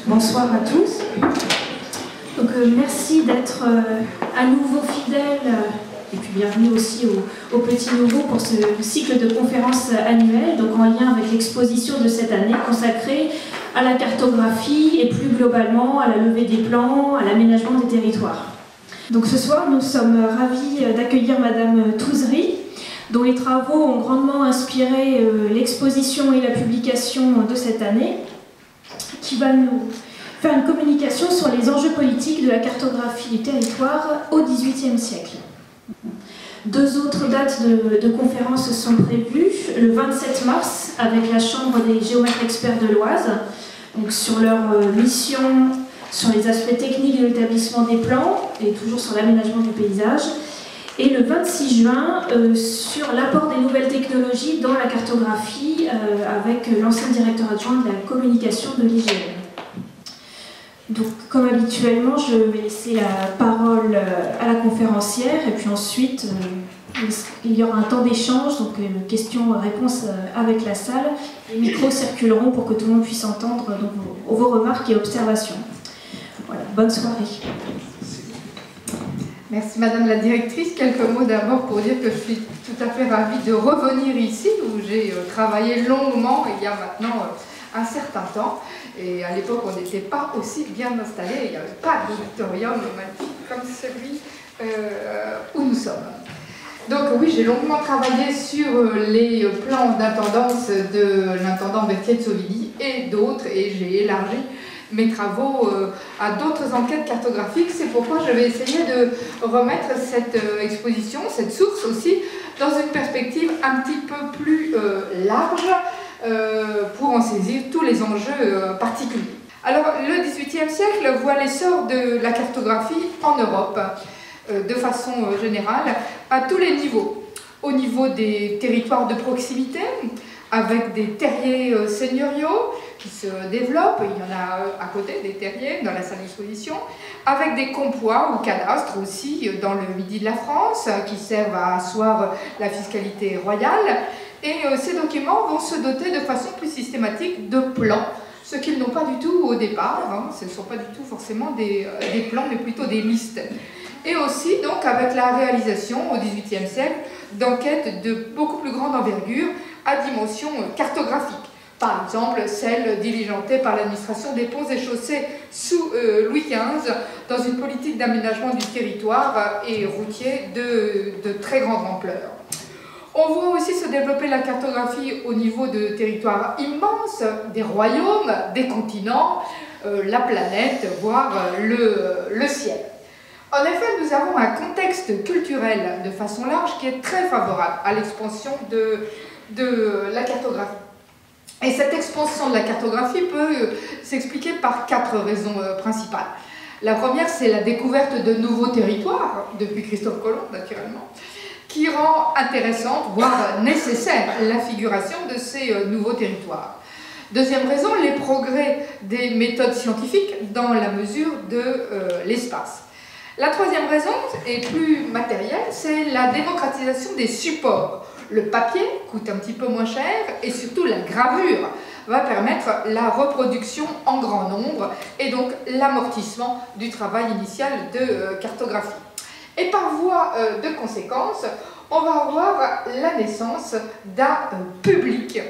Bonsoir à tous. Donc, merci d'être à nouveau fidèles et puis bienvenue aussi aux petits nouveaux pour ce cycle de conférences annuelles, donc en lien avec l'exposition de cette année consacrée à la cartographie et plus globalement à la levée des plans, à l'aménagement des territoires. Donc ce soir, nous sommes ravis d'accueillir Madame Touzery, dont les travaux ont grandement inspiré l'exposition et la publication de cette année, qui va nous faire une communication sur les enjeux politiques de la cartographie du territoire au XVIIIe siècle. Deux autres dates de conférences sont prévues, le 27 mars avec la Chambre des géomètres experts de l'Oise, donc sur leur mission, sur les aspects techniques de l'établissement des plans et toujours sur l'aménagement du paysage, et le 26 juin sur l'apport des nouvelles technologies dans la cartographie avec l'ancien directeur adjoint de la communication de l'IGN. Donc, comme habituellement, je vais laisser la parole à la conférencière et puis ensuite il y aura un temps d'échange, donc questions-réponses avec la salle. Les micros circuleront pour que tout le monde puisse entendre donc, vos remarques et observations. Voilà, bonne soirée. Merci Madame la Directrice. Quelques mots d'abord pour dire que je suis tout à fait ravie de revenir ici où j'ai travaillé longuement il y a maintenant un certain temps. Et à l'époque, on n'était pas aussi bien installés. Il n'y avait pas d'auditorium magnifique comme celui où nous sommes. Donc oui, j'ai longuement travaillé sur les plans d'intendance de l'intendant Berthier de Sauvigny et d'autres, et j'ai élargi mes travaux à d'autres enquêtes cartographiques. C'est pourquoi je vais essayer de remettre cette exposition, cette source aussi, dans une perspective un petit peu plus large pour en saisir tous les enjeux particuliers. Alors, le XVIIIe siècle voit l'essor de la cartographie en Europe, de façon générale, à tous les niveaux. Au niveau des territoires de proximité, avec des terriers seigneuriaux qui se développent, il y en a à côté des terriers dans la salle d'exposition, avec des compois ou cadastres aussi dans le midi de la France qui servent à asseoir la fiscalité royale. Et ces documents vont se doter de façon plus systématique de plans, ce qu'ils n'ont pas du tout au départ, hein. Ce ne sont pas du tout forcément des plans, mais plutôt des listes. Et aussi donc avec la réalisation au XVIIIe siècle d'enquêtes de beaucoup plus grande envergure à dimension cartographique. Par exemple, celle diligentée par l'administration des ponts et chaussées sous Louis XV dans une politique d'aménagement du territoire et routier de très grande ampleur. On voit aussi se développer la cartographie au niveau de territoires immenses, des royaumes, des continents, la planète, voire le ciel. En effet, nous avons un contexte culturel de façon large qui est très favorable à l'expansion de la cartographie. Et cette expansion de la cartographie peut s'expliquer par quatre raisons principales. La première, c'est la découverte de nouveaux territoires, depuis Christophe Colomb naturellement, qui rend intéressante, voire nécessaire, la figuration de ces nouveaux territoires. Deuxième raison, les progrès des méthodes scientifiques dans la mesure de l'espace. La troisième raison, et plus matérielle, c'est la démocratisation des supports. Le papier coûte un petit peu moins cher et surtout la gravure va permettre la reproduction en grand nombre et donc l'amortissement du travail initial de cartographie. Et par voie de conséquence, on va avoir la naissance d'un public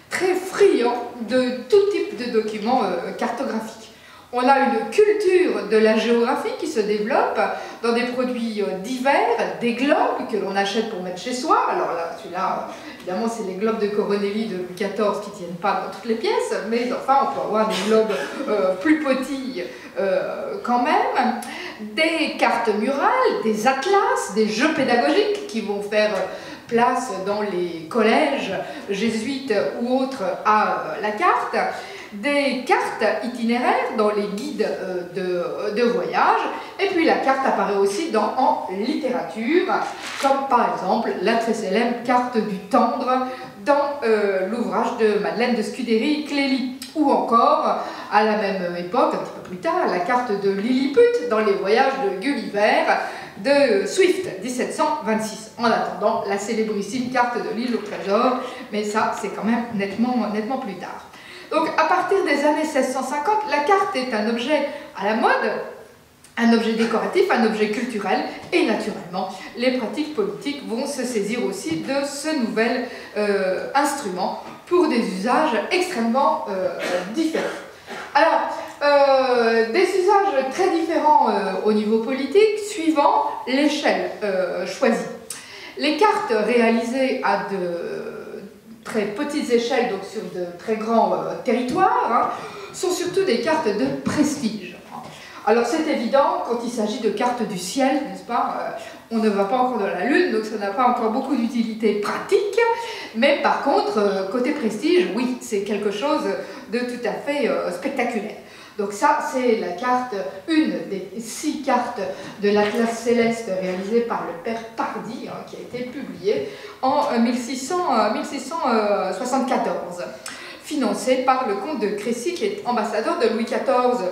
très friand de tout type de documents cartographiques. On a une culture de la géographie qui se développe dans des produits divers, des globes que l'on achète pour mettre chez soi. Alors là, celui-là, évidemment, c'est les globes de Coronelli de Louis XIV qui ne tiennent pas dans toutes les pièces, mais enfin, on peut avoir des globes plus petits quand même. Des cartes murales, des atlas, des jeux pédagogiques qui vont faire place dans les collèges jésuites ou autres à la carte. Des cartes itinéraires dans les guides de voyage, et puis la carte apparaît aussi en littérature, comme par exemple la très célèbre carte du Tendre dans l'ouvrage de Madeleine de Scudéry, Clélie, ou encore, à la même époque, un petit peu plus tard, la carte de Lilliput dans les voyages de Gulliver de Swift, 1726. En attendant, la célébrissime carte de l'île au trésor, mais ça, c'est quand même nettement plus tard. Donc à partir des années 1650, la carte est un objet à la mode, un objet décoratif, un objet culturel, et naturellement, les pratiques politiques vont se saisir aussi de ce nouvel instrument pour des usages extrêmement différents. Alors, des usages très différents au niveau politique, suivant l'échelle choisie. Les cartes réalisées à de très petites échelles, donc sur de très grands territoires, sont surtout des cartes de prestige. Alors c'est évident, quand il s'agit de cartes du ciel, n'est-ce pas, on ne va pas encore dans la Lune, donc ça n'a pas encore beaucoup d'utilité pratique, mais par contre, côté prestige, oui, c'est quelque chose de tout à fait spectaculaire. Donc ça, c'est la carte, une des 6 cartes de l'Atlas céleste réalisée par le père Pardi, qui a été publiée en 1674, financée par le comte de Crécy, qui est ambassadeur de Louis XIV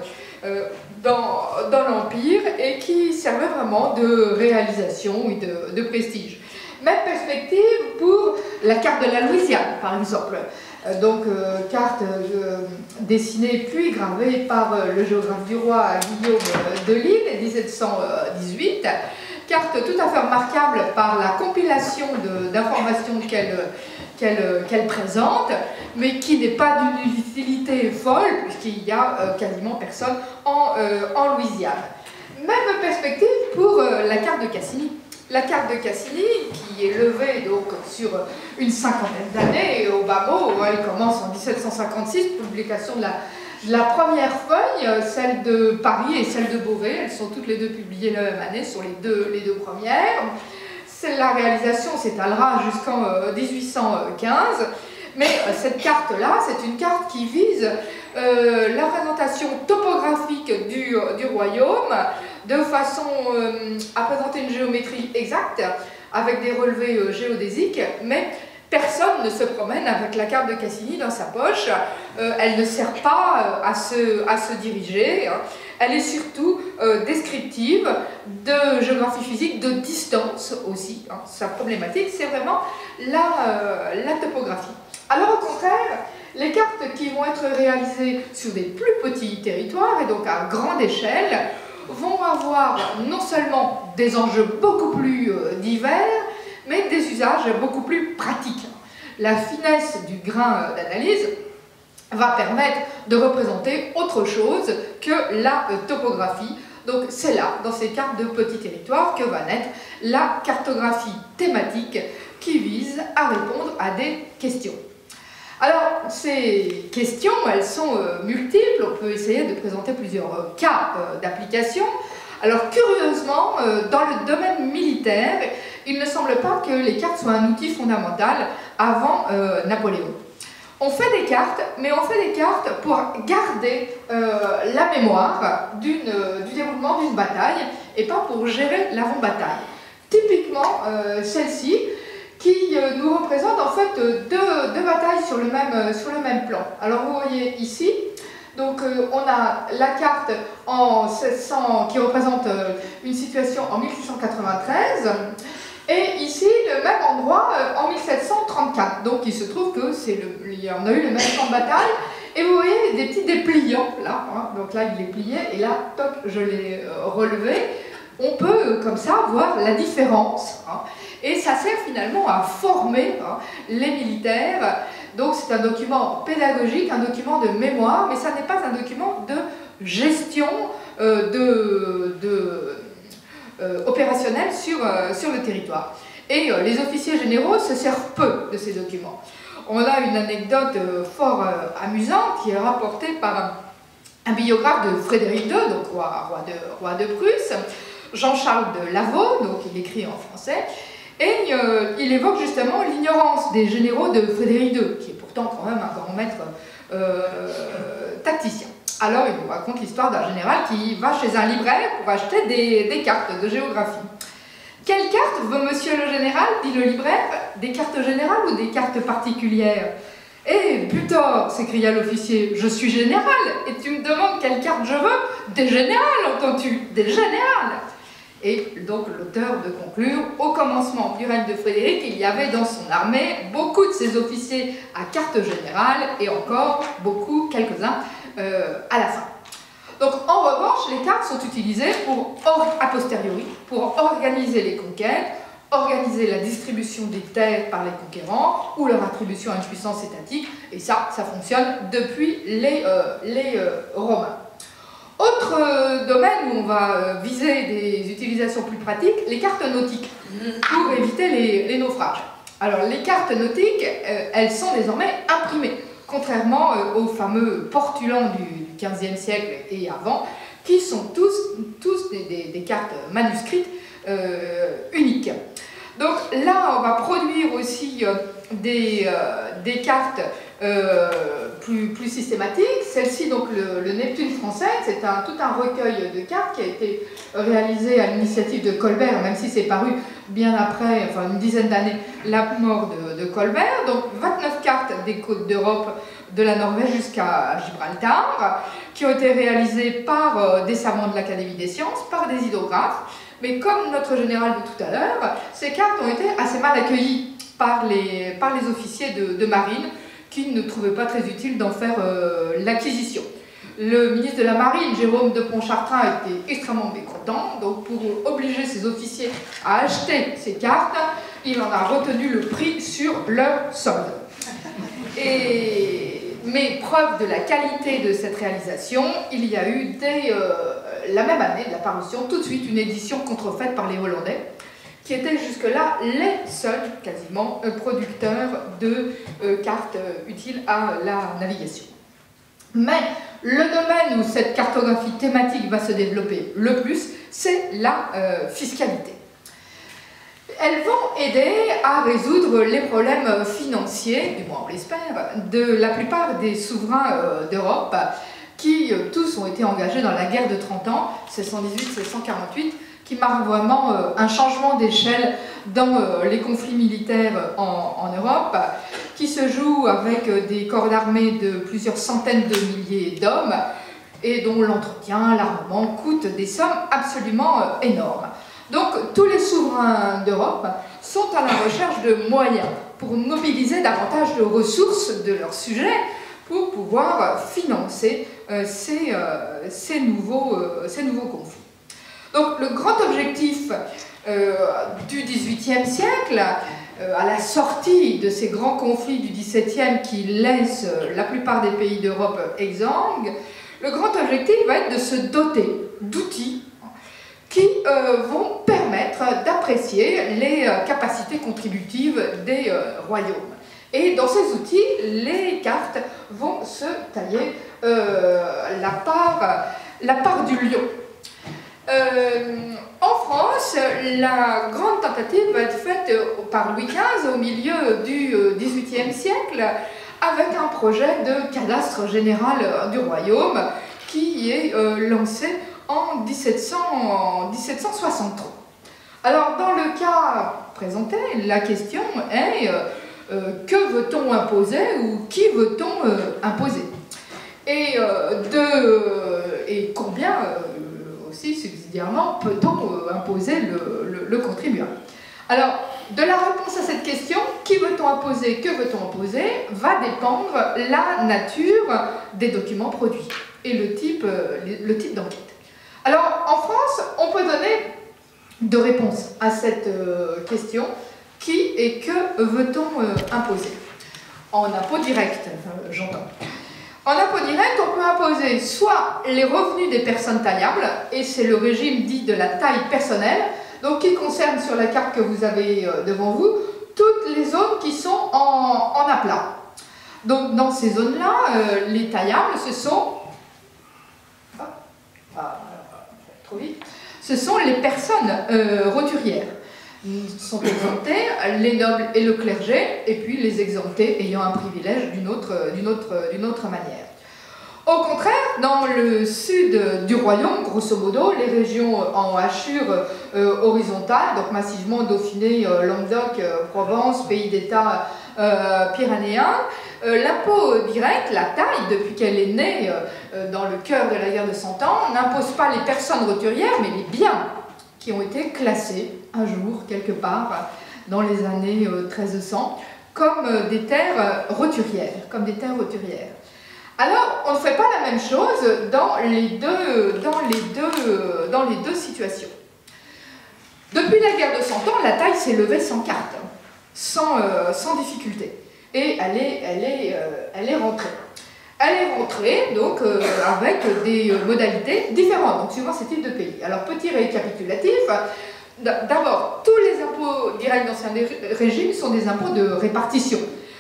dans l'Empire et qui servait vraiment de réalisation et de prestige. Même perspective pour la carte de la Louisiane, par exemple. Carte dessinée puis gravée par le géographe du roi Guillaume de Lille, 1718. Carte tout à fait remarquable par la compilation d'informations qu'elle présente, mais qui n'est pas d'une utilité folle, puisqu'il y a quasiment personne en Louisiane. Même perspective pour la carte de Cassini. La carte de Cassini, qui est levée donc sur une cinquantaine d'années, et au bas mot, elle commence en 1756, publication de la première feuille, celle de Paris et celle de Beauvais, elles sont toutes les deux publiées la même année, sur les deux premières. La réalisation s'étalera jusqu'en 1815, mais cette carte-là, c'est une carte qui vise la représentation topographique du royaume, de façon à présenter une géométrie exacte, avec des relevés géodésiques, mais personne ne se promène avec la carte de Cassini dans sa poche, elle ne sert pas à se diriger, elle est surtout descriptive de géographie physique, de distance aussi. Sa problématique, c'est vraiment la topographie. Alors au contraire, les cartes qui vont être réalisées sur des plus petits territoires, et donc à grande échelle, vont avoir non seulement des enjeux beaucoup plus divers, mais des usages beaucoup plus pratiques. La finesse du grain d'analyse va permettre de représenter autre chose que la topographie. Donc c'est là, dans ces cartes de petits territoires, que va naître la cartographie thématique qui vise à répondre à des questions. Alors, ces questions, elles sont multiples, on peut essayer de présenter plusieurs cas d'application. Alors, curieusement, dans le domaine militaire, il ne semble pas que les cartes soient un outil fondamental avant Napoléon. On fait des cartes, mais on fait des cartes pour garder la mémoire du déroulement d'une bataille et pas pour gérer l'avant-bataille. Typiquement, celle-ci, qui nous représente en fait deux batailles sur le même plan. Alors vous voyez ici, donc on a la carte en 1600 qui représente une situation en 1693 et ici le même endroit en 1734. Donc il se trouve que on a eu le même champ de bataille et vous voyez des petits dépliants là, donc là il est plié et là toc je l'ai relevé. On peut comme ça voir la différence. Et ça sert finalement à former les militaires. Donc c'est un document pédagogique, un document de mémoire, mais ça n'est pas un document de gestion opérationnelle sur le territoire. Et les officiers généraux se servent peu de ces documents. On a une anecdote fort amusante qui est rapportée par un biographe de Frédéric II, donc roi de Prusse, Jean-Charles de Lavaux, donc il écrit en français, et il évoque justement l'ignorance des généraux de Frédéric II, qui est pourtant quand même un grand maître tacticien. Alors il nous raconte l'histoire d'un général qui va chez un libraire pour acheter des cartes de géographie. « Quelle carte veut monsieur le général ?» dit le libraire. « Des cartes générales ou des cartes particulières ?»« Eh, butor !» s'écria l'officier, « je suis général, et tu me demandes quelle carte je veux ? Des générales, entends-tu ? Des générales !» Et donc l'auteur de conclure, au commencement du règne de Frédéric, il y avait dans son armée beaucoup de ses officiers à carte générale et encore beaucoup, quelques-uns, à la fin. Donc en revanche, les cartes sont utilisées a posteriori pour organiser les conquêtes, organiser la distribution des terres par les conquérants ou leur attribution à une puissance étatique, et ça fonctionne depuis les Romains. Autre domaine où on va viser des utilisations plus pratiques, les cartes nautiques, pour éviter les naufrages. Alors les cartes nautiques, elles sont désormais imprimées, contrairement aux fameux portulans du XVe siècle et avant, qui sont tous des cartes manuscrites uniques. Donc là, on va produire aussi des cartes plus systématiques. Celle-ci, donc le Neptune français, c'est tout un recueil de cartes qui a été réalisé à l'initiative de Colbert, même si c'est paru bien après, enfin une dizaine d'années, la mort de Colbert. Donc 29 cartes des côtes d'Europe, de la Norvège jusqu'à Gibraltar, qui ont été réalisées par des savants de l'Académie des sciences, par des hydrographes. Mais comme notre général de tout à l'heure, ces cartes ont été assez mal accueillies par les officiers de marine, qui ne trouvaient pas très utile d'en faire l'acquisition. Le ministre de la Marine, Jérôme de Pontchartrain, était extrêmement mécontent, donc pour obliger ses officiers à acheter ces cartes, il en a retenu le prix sur leur solde. Mais preuve de la qualité de cette réalisation, il y a eu la même année de la parution, tout de suite une édition contrefaite par les Hollandais, qui étaient jusque-là les seuls, quasiment, producteurs de cartes utiles à la navigation. Mais le domaine où cette cartographie thématique va se développer le plus, c'est la fiscalité. Elles vont aider à résoudre les problèmes financiers, du moins on l'espère, de la plupart des souverains d'Europe, qui tous ont été engagés dans la guerre de 30 ans, 1618-1648, qui marque vraiment un changement d'échelle dans les conflits militaires en Europe, qui se joue avec des corps d'armée de plusieurs centaines de milliers d'hommes et dont l'entretien, l'armement coûtent des sommes absolument énormes. Donc tous les souverains d'Europe sont à la recherche de moyens pour mobiliser davantage de ressources de leurs sujets pour pouvoir financer ces nouveaux conflits. Donc le grand objectif du XVIIIe siècle, à la sortie de ces grands conflits du XVIIe qui laissent la plupart des pays d'Europe exsangues, le grand objectif va être de se doter d'outils qui vont permettre d'apprécier les capacités contributives des royaumes. Et dans ces outils, les cartes vont se tailler la part du lion. En France, la grande tentative va être faite par Louis XV au milieu du XVIIIe siècle avec un projet de cadastre général du royaume qui est lancé en 1763. Alors, dans le cas présenté, la question est que veut-on imposer ou qui veut-on imposer? Et combien aussi subsidiairement peut-on imposer le contribuable? Alors, de la réponse à cette question, qui veut-on imposer, que veut-on imposer, va dépendre la nature des documents produits et le type d'enquête. Alors, en France, on peut donner deux réponses à cette question. Qui et que veut-on imposer? En impôt direct, j'entends. En impôt direct, on peut imposer soit les revenus des personnes taillables, et c'est le régime dit de la taille personnelle, donc qui concerne sur la carte que vous avez devant vous, toutes les zones qui sont en aplat. Donc dans ces zones-là, les taillables, ce sont... trop vite. Ce sont les personnes roturières. Sont exemptés les nobles et le clergé, et puis les exemptés ayant un privilège d'une autre manière. Au contraire, dans le sud du royaume, grosso modo, les régions en hachure horizontale, donc massivement Dauphiné, Languedoc, Provence, pays d'État pyrénéen, l'impôt direct, la taille, depuis qu'elle est née dans le cœur de la guerre de 100 ans, n'impose pas les personnes roturières, mais les biens qui ont été classées un jour, quelque part, dans les années 1300, comme des terres roturières. Alors, on ne fait pas la même chose dans les deux situations. Depuis la guerre de 100 ans, la taille s'est levée sans carte, sans difficulté. Et elle est rentrée. Elle est rentrée donc, avec des modalités différentes, donc suivant ces types de pays. Alors, petit récapitulatif, d'abord, tous les impôts directs d'Ancien Régime sont des impôts de répartition.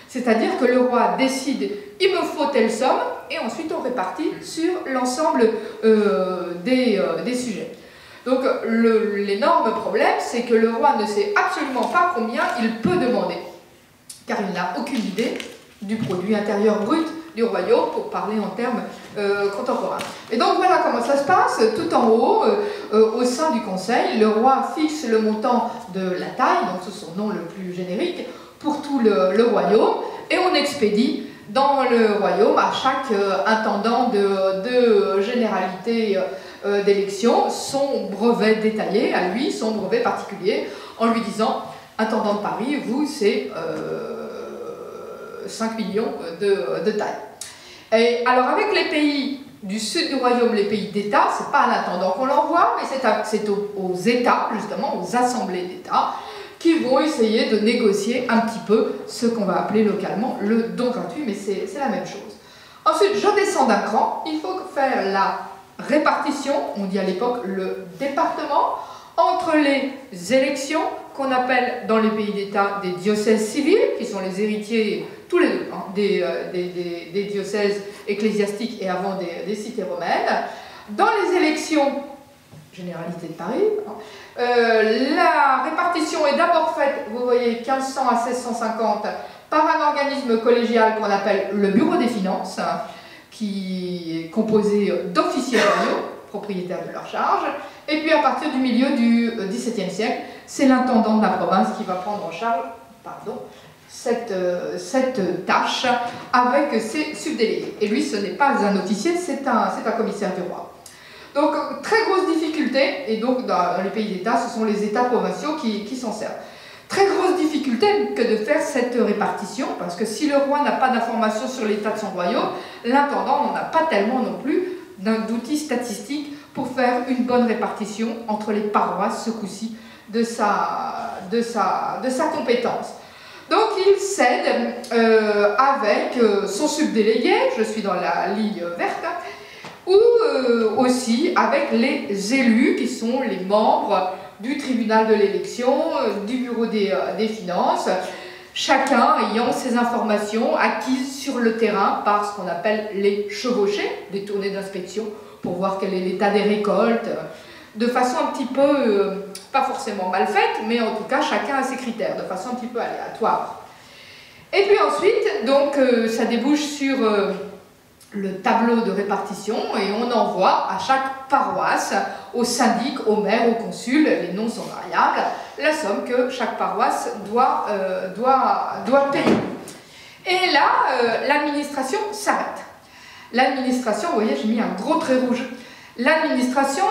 C'est-à-dire que le roi décide, il me faut telle somme, et ensuite on répartit sur l'ensemble des sujets. Donc l'énorme problème, c'est que le roi ne sait absolument pas combien il peut demander, car il n'a aucune idée du produit intérieur brut du royaume, pour parler en termes contemporains. Et donc voilà comment ça se passe. Tout en haut, au sein du conseil, le roi fixe le montant de la taille, donc c'est son nom le plus générique, pour tout le royaume, et on expédie dans le royaume à chaque intendant de généralité d'élection son brevet détaillé, à lui, son brevet particulier, en lui disant, intendant de Paris, vous, c'est 5 millions de taille. Et alors avec les pays du sud du royaume, les pays d'État, c'est pas à l'intendant qu'on l'envoie, mais c'est aux États, justement, aux assemblées d'État, qui vont essayer de négocier un petit peu ce qu'on va appeler localement le don gratuit, mais c'est la même chose. Ensuite, je descends d'un cran, il faut faire la répartition, on dit à l'époque le département, entre les élections qu'on appelle dans les pays d'État des diocèses civils, qui sont les héritiers, tous les deux, hein, des diocèses ecclésiastiques et avant des cités romaines. Dans les élections, Généralité de Paris, hein, la répartition est d'abord faite, vous voyez, 1500 à 1650, par un organisme collégial qu'on appelle le Bureau des Finances, qui est composé d'officiers royaux, propriétaires de leur charge, et puis à partir du milieu du XVIIe siècle, c'est l'intendant de la province qui va prendre en charge cette tâche avec ses subdélégués. Et lui, ce n'est pas un officier, c'est un commissaire du roi. Donc, très grosse difficulté, et donc dans les pays d'État, ce sont les États provinciaux qui s'en servent. Très grosse difficulté que de faire cette répartition, parce que si le roi n'a pas d'informations sur l'état de son royaume, l'intendant n'en a pas tellement non plus d'outils statistiques pour faire une bonne répartition entre les paroisses, ce coup-ci, de sa compétence. Donc il cède avec son subdélégué, je suis dans la ligne verte, ou aussi avec les élus qui sont les membres du tribunal de l'élection, du bureau des finances, chacun ayant ses informations acquises sur le terrain par ce qu'on appelle les chevauchés, des tournées d'inspection pour voir quel est l'état des récoltes, de façon un petit peu, pas forcément mal faite, mais en tout cas chacun a ses critères, de façon un petit peu aléatoire. Et puis ensuite, donc ça débouche sur le tableau de répartition et on envoie à chaque paroisse, au syndic, au maire, au consul, les noms sont variables, la somme que chaque paroisse doit payer. Et là, l'administration s'arrête. L'administration, vous voyez, j'ai mis un gros trait rouge. L'administration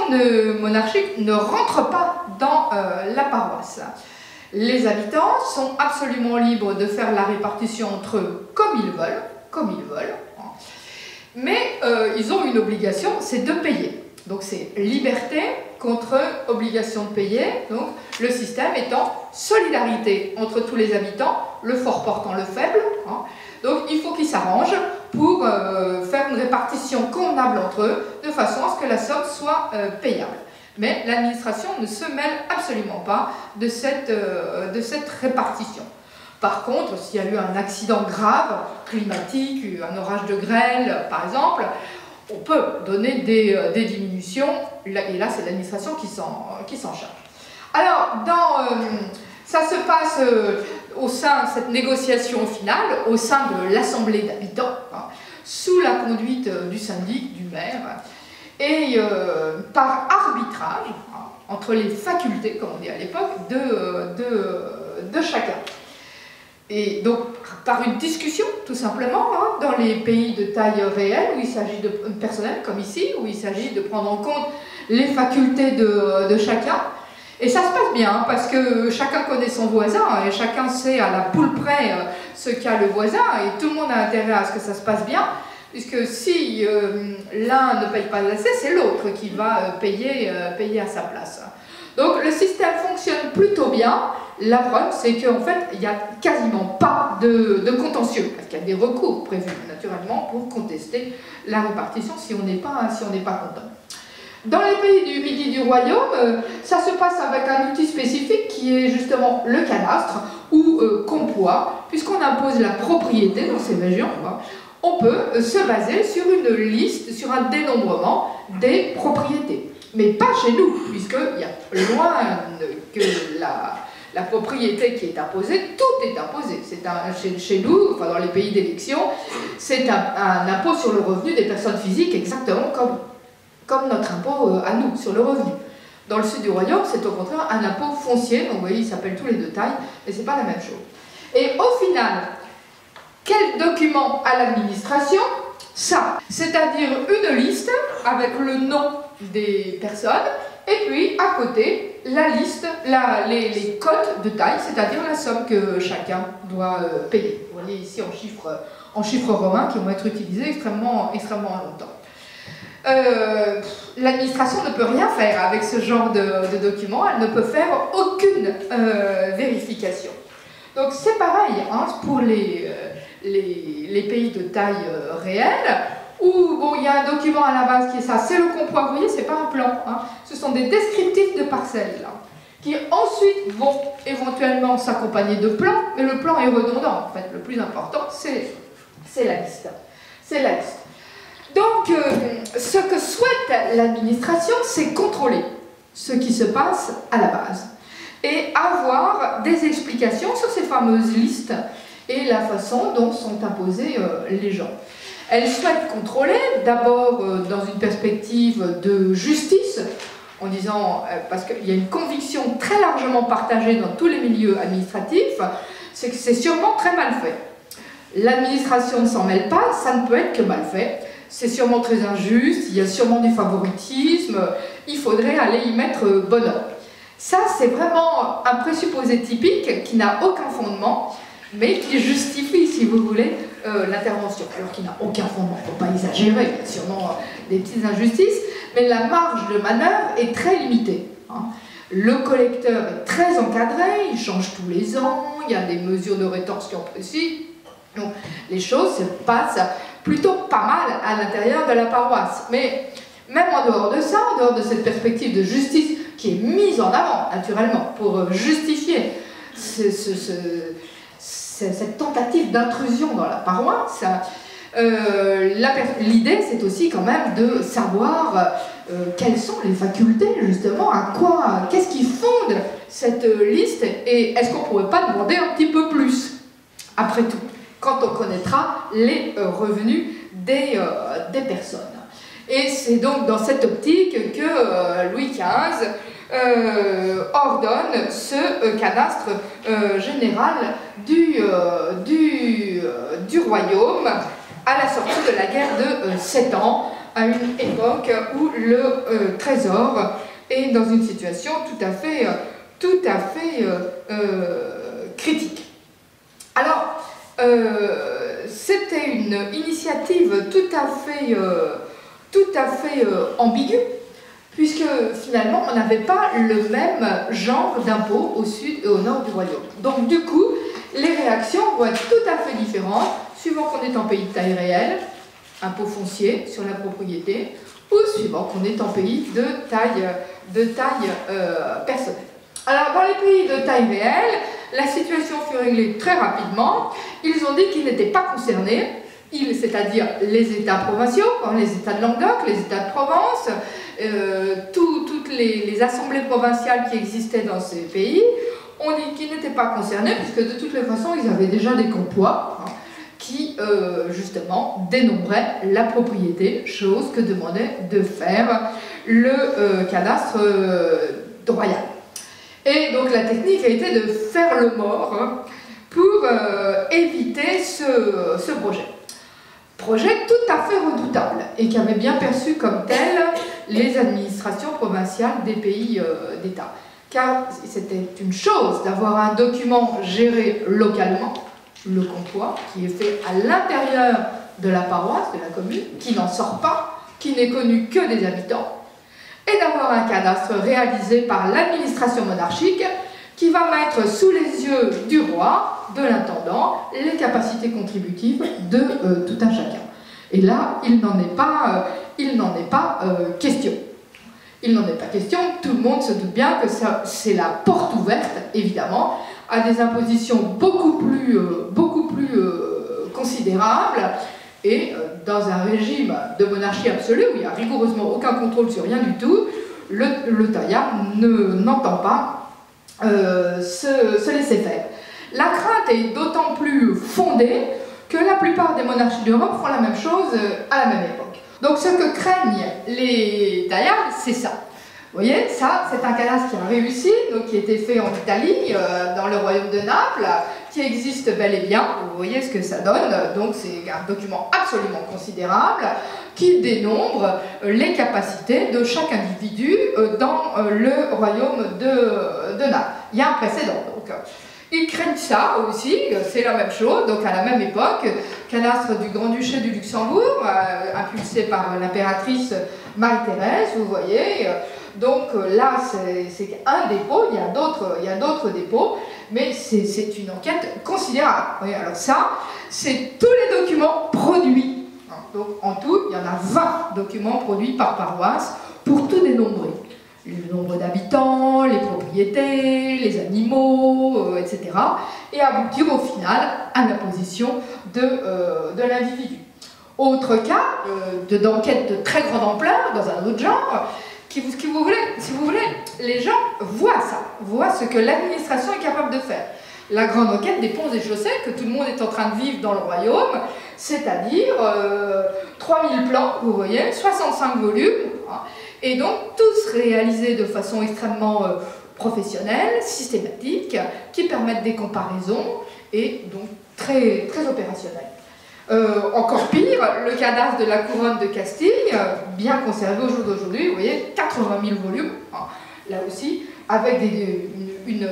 monarchique ne rentre pas dans la paroisse. Les habitants sont absolument libres de faire la répartition entre eux comme ils veulent. Mais ils ont une obligation, c'est de payer. Donc c'est liberté contre obligation de payer, donc le système étant solidarité entre tous les habitants, le fort portant le faible. Hein. Donc il faut qu'ils s'arrangent pour faire une répartition convenable entre eux, de façon à ce que la somme soit payable. Mais l'administration ne se mêle absolument pas de cette répartition. Par contre, s'il y a eu un accident grave, climatique, un orage de grêle par exemple, on peut donner des diminutions, et là c'est l'administration qui s'en charge. Alors, ça se passe au sein de cette négociation finale, au sein de l'assemblée d'habitants, hein, sous la conduite du syndic, du maire, et par arbitrage, hein, entre les facultés, comme on dit à l'époque, de chacun. Et donc, par une discussion, tout simplement, hein, dans les pays de taille réelle, où il s'agit de personnel, comme ici, où il s'agit de prendre en compte les facultés de chacun, Et ça se passe bien, parce que chacun connaît son voisin, et chacun sait à la poule près ce qu'a le voisin, et tout le monde a intérêt à ce que ça se passe bien, puisque si l'un ne paye pas assez, c'est l'autre qui va payer à sa place. Donc le système fonctionne plutôt bien. La preuve, c'est qu'en fait, il n'y a quasiment pas de contentieux, parce qu'il y a des recours prévus, naturellement, pour contester la répartition si on n'est pas content. Dans les pays du Midi du Royaume, ça se passe avec un outil spécifique qui est justement le cadastre, ou compois, puisqu'on impose la propriété dans ces régions. On peut se baser sur une liste, sur un dénombrement des propriétés. Mais pas chez nous, puisqu'il y a loin que la propriété qui est imposée, tout est imposé. Chez nous, enfin dans les pays d'élection, c'est un impôt sur le revenu des personnes physiques, exactement comme notre impôt à nous, sur le revenu. Dans le sud du royaume, c'est au contraire un impôt foncier, donc vous voyez, ils s'appellent tous les deux tailles, mais c'est pas la même chose. Et au final, quel document à l'administration? Ça, c'est-à-dire une liste avec le nom des personnes, et puis à côté, la liste, les cotes de taille, c'est-à-dire la somme que chacun doit payer. Vous voyez ici en chiffres romains qui vont être utilisés extrêmement longtemps. L'administration ne peut rien faire avec ce genre de document, elle ne peut faire aucune vérification. Donc c'est pareil hein, pour les pays de taille réelle, où bon, il y a un document à la base qui est ça, c'est le compois, vous voyez, c'est pas un plan, hein, ce sont des descriptifs de parcelles, là, qui ensuite vont éventuellement s'accompagner de plans, mais le plan est redondant, en fait, le plus important, c'est la liste. C'est la liste. Donc, ce que souhaite l'administration, c'est contrôler ce qui se passe à la base, et avoir des explications sur ces fameuses listes, et la façon dont sont imposés les gens. Elle souhaite contrôler, d'abord dans une perspective de justice, en disant, parce qu'il y a une conviction très largement partagée dans tous les milieux administratifs, c'est que c'est sûrement très mal fait. L'administration ne s'en mêle pas, ça ne peut être que mal fait, c'est sûrement très injuste, il y a sûrement du favoritisme, il faudrait aller y mettre bon ordre. Ça, c'est vraiment un présupposé typique qui n'a aucun fondement, mais qui justifie, si vous voulez, l'intervention. Alors qu'il n'a aucun fondement, il ne faut pas exagérer, il y a sûrement des petites injustices, mais la marge de manœuvre est très limitée. Hein. Le collecteur est très encadré, il change tous les ans, il y a des mesures de rétorsion précises, donc les choses se passent plutôt pas mal à l'intérieur de la paroisse. Mais même en dehors de ça, en dehors de cette perspective de justice qui est mise en avant, naturellement, pour justifier cette tentative d'intrusion dans la paroisse, l'idée c'est aussi quand même de savoir quelles sont les facultés justement, qu'est-ce qui fonde cette liste, et est-ce qu'on ne pourrait pas demander un petit peu plus, après tout, quand on connaîtra les revenus des personnes. Et c'est donc dans cette optique que Louis XV ordonne ce cadastre général du royaume à la sortie de la guerre de 7 ans, à une époque où le trésor est dans une situation tout à fait critique. Alors, c'était une initiative tout à fait ambiguë, puisque finalement on n'avait pas le même genre d'impôt au sud et au nord du royaume. Donc du coup, les réactions vont être tout à fait différentes, suivant qu'on est en pays de taille réelle, impôt foncier sur la propriété, ou suivant qu'on est en pays de taille personnelle. Alors dans les pays de taille réelle, la situation fut réglée très rapidement. Ils ont dit qu'ils n'étaient pas concernés, c'est-à-dire les États provinciaux, les États de Languedoc, les États de Provence, toutes les assemblées provinciales qui existaient dans ces pays, on dit qu'ils n'étaient pas concernés, puisque de toutes les façons, ils avaient déjà des compois qui, justement, dénombraient la propriété, chose que demandait de faire le cadastre royal. Et donc la technique a été de faire le mort pour éviter ce projet. Projet tout à fait redoutable et qui avait bien perçu comme tel les administrations provinciales des pays d'État. car c'était une chose d'avoir un document géré localement, le comptoir, qui est fait à l'intérieur de la paroisse, de la commune, qui n'en sort pas, qui n'est connu que des habitants, et d'avoir un cadastre réalisé par l'administration monarchique qui va mettre sous les yeux du roi, de l'intendant, les capacités contributives de tout un chacun. Et là, il n'en est pas question. Il n'en est pas question, tout le monde se doute bien que c'est la porte ouverte, évidemment, à des impositions beaucoup plus considérables, et dans un régime de monarchie absolue, où il n'y a rigoureusement aucun contrôle sur rien du tout, le taillard n'entend pas se laisser faire. La crainte est d'autant plus fondée que la plupart des monarchies d'Europe font la même chose à la même époque. Donc ce que craignent les taillards, c'est ça. Vous voyez, ça, c'est un cadastre qui a réussi, donc qui a été fait en Italie, dans le royaume de Naples, qui existe bel et bien. Vous voyez ce que ça donne. Donc c'est un document absolument considérable qui dénombre les capacités de chaque individu dans le royaume de Naples. Il y a un précédent, donc. Ils craignent ça aussi, c'est la même chose, donc à la même époque, cadastre du Grand-Duché du Luxembourg, impulsé par l'impératrice Marie-Thérèse, vous voyez. Donc là, c'est un dépôt, il y a d'autres dépôts, mais c'est une enquête considérable. Vous voyez, alors ça, c'est tous les documents produits. Donc en tout, il y en a 20 documents produits par paroisse pour tout dénombrer. Le nombre d'habitants, les propriétés, les animaux, etc. Et aboutir au final à la position de l'individu. Autre cas d'enquête de très grande ampleur, dans un autre genre, si vous voulez, les gens voient ça, voient ce que l'administration est capable de faire. La grande enquête des ponts et chaussées que tout le monde est en train de vivre dans le royaume, c'est-à-dire 3000 plans, vous voyez, 65 volumes, hein, et donc tous réalisés de façon extrêmement professionnelle, systématique, qui permettent des comparaisons et donc très, très opérationnelles. Encore pire, le cadastre de la couronne de Castille, bien conservé au jour d'aujourd'hui, vous voyez, 80 000 volumes, hein, là aussi, avec une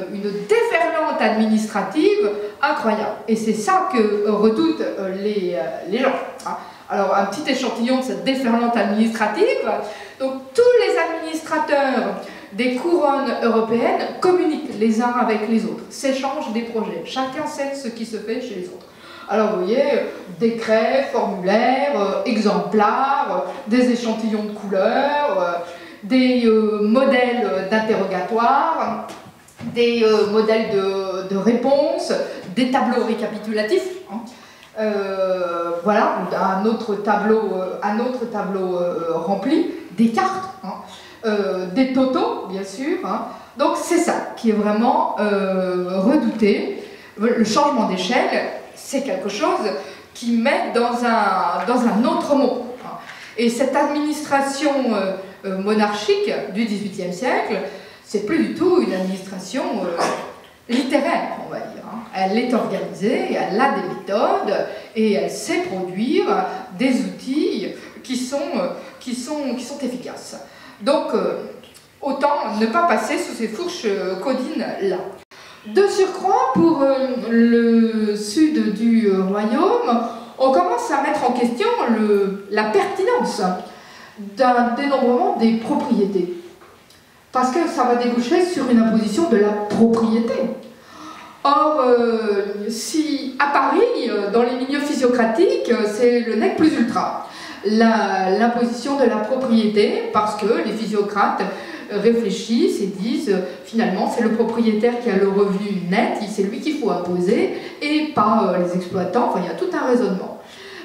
déferlante administrative incroyable. Et c'est ça que redoutent les gens. Hein. Alors, un petit échantillon de cette déferlante administrative. Donc, tous les administrateurs des couronnes européennes communiquent les uns avec les autres, s'échangent des projets. Chacun sait ce qui se fait chez les autres. Alors, vous voyez, décrets, formulaires, exemplaires, des échantillons de couleurs, des modèles d'interrogatoire, des modèles de réponse, des tableaux récapitulatifs. Hein. Voilà, un autre tableau rempli, des cartes, hein, des totaux, bien sûr. Hein. Donc c'est ça qui est vraiment redouté. Le changement d'échelle, c'est quelque chose qui met dans un autre monde. Hein. Et cette administration monarchique du XVIIIe siècle, c'est plus du tout une administration littéraire, on va dire. Hein. Elle est organisée, elle a des méthodes et elle sait produire des outils qui sont efficaces. Donc, autant ne pas passer sous ces fourches codines-là. De surcroît, pour le sud du royaume, on commence à mettre en question la pertinence d'un dénombrement des propriétés. Parce que ça va déboucher sur une imposition de la propriété. Or, si à Paris, dans les milieux physiocratiques, c'est le nec plus ultra, l'imposition de la propriété, parce que les physiocrates réfléchissent et disent finalement c'est le propriétaire qui a le revenu net, c'est lui qu'il faut imposer et pas les exploitants, enfin il y a tout un raisonnement.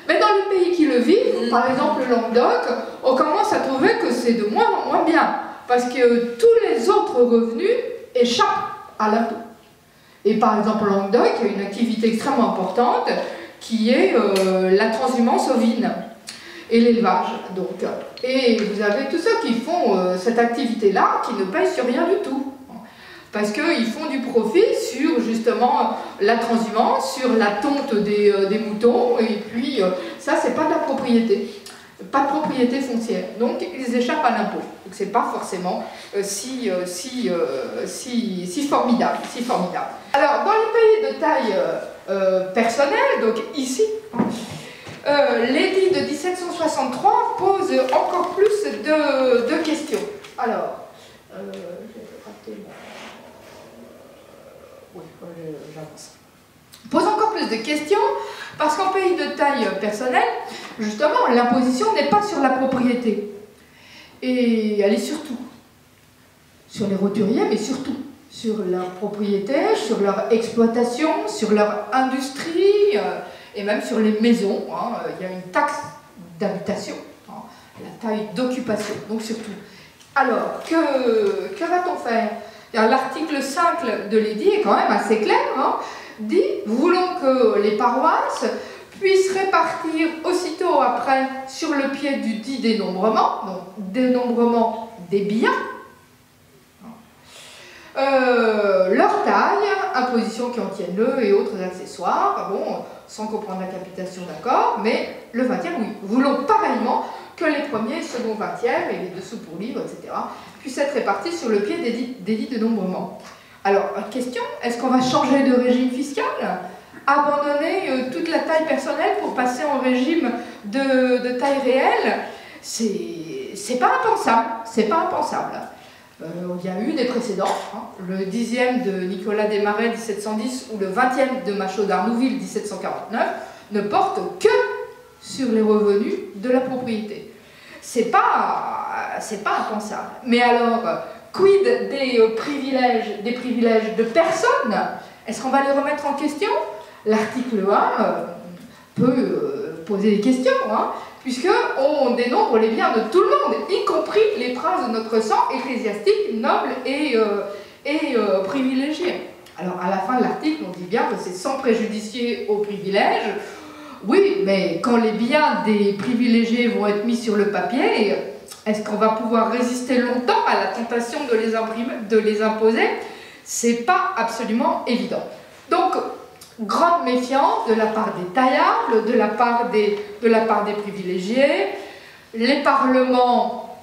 Mais dans les pays qui le vivent, par exemple le Languedoc, on commence à trouver que c'est de moins en moins bien, parce que tous les autres revenus échappent à l'impôt. Et par exemple au Languedoc, il y a une activité extrêmement importante qui est la transhumance ovine et l'élevage. Donc. Et vous avez tous ceux qui font cette activité-là qui ne payent sur rien du tout. Parce qu'ils font du profit sur justement la transhumance, sur la tonte des moutons, et puis ça, c'est pas de la propriété. pas de propriété foncière. Donc ils échappent à l'impôt. Donc c'est pas forcément si formidable, si formidable. Alors dans les pays de taille personnelle, donc ici, l'édit de 1763 pose encore plus de questions. Alors, j'ai raté oui, j'avance. Pose encore plus de questions parce qu'en pays de taille personnelle, justement, l'imposition n'est pas sur la propriété. Et elle est surtout sur les roturiers, mais surtout sur leur propriété, sur leur exploitation, sur leur industrie et même sur les maisons. Il y a une taxe d'habitation, la taille d'occupation, donc surtout. Alors, que va-t-on faire? L'article 5 de l'édit est quand même assez clair, dit « Voulons que les paroisses puissent répartir aussitôt après sur le pied du dit dénombrement, donc dénombrement des biens, leur taille, imposition qui en tiennent-le et autres accessoires, bon, sans comprendre la capitation, d'accord, mais le 20e, oui. Voulons pareillement que les premiers, second 20e et les dessous pour livres, etc., puissent être répartis sur le pied des dits de dénombrement. » Alors, question, est-ce qu'on va changer de régime fiscal? Abandonner toute la taille personnelle pour passer en régime de taille réelle? C'est pas impensable, c'est pas impensable. Il y a eu des précédents, le 10e de Nicolas Desmarais 1710 ou le 20e de Machaut d'Arnouville 1749 ne portent que sur les revenus de la propriété. C'est pas impensable. Mais alors, quid des privilèges de personnes? Est-ce qu'on va les remettre en question? L'article 1 peut poser des questions, puisqu'on dénombre les biens de tout le monde, y compris les princes de notre sang ecclésiastique, nobles et privilégiés. Alors, à la fin de l'article, on dit bien que c'est sans préjudicier aux privilèges. Oui, mais quand les biens des privilégiés vont être mis sur le papier, est-ce qu'on va pouvoir résister longtemps à la tentation de les imposer? C'est pas absolument évident. Donc, grande méfiance de la part des taillables, de la part des privilégiés. Les parlements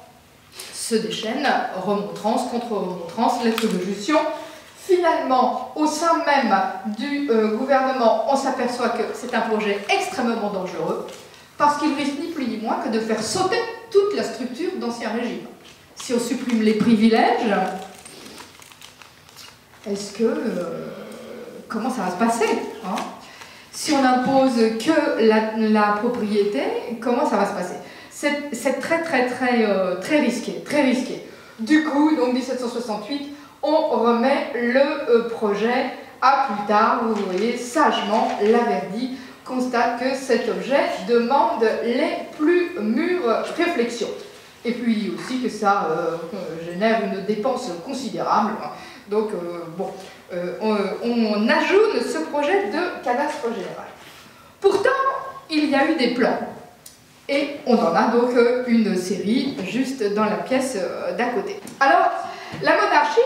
se déchaînent, remontrance contre remontrance, lettre de justion. Finalement, au sein même du gouvernement, on s'aperçoit que c'est un projet extrêmement dangereux parce qu'il risque ni plus ni moins que de faire sauter toute la structure d'Ancien Régime. Si on supprime les privilèges, est-ce que... comment ça va se passer, Si on n'impose que la propriété, comment ça va se passer? C'est très risqué, très risqué. Du coup, donc 1768, on remet le projet à plus tard. Vous voyez, sagement, Laverdy constate que cet objet demande les plus mûres réflexions. Et puis aussi que ça génère une dépense considérable. Donc, on ajoute ce projet de cadastre général. Pourtant, il y a eu des plans. Et on en a donc une série juste dans la pièce d'à côté. Alors, la monarchie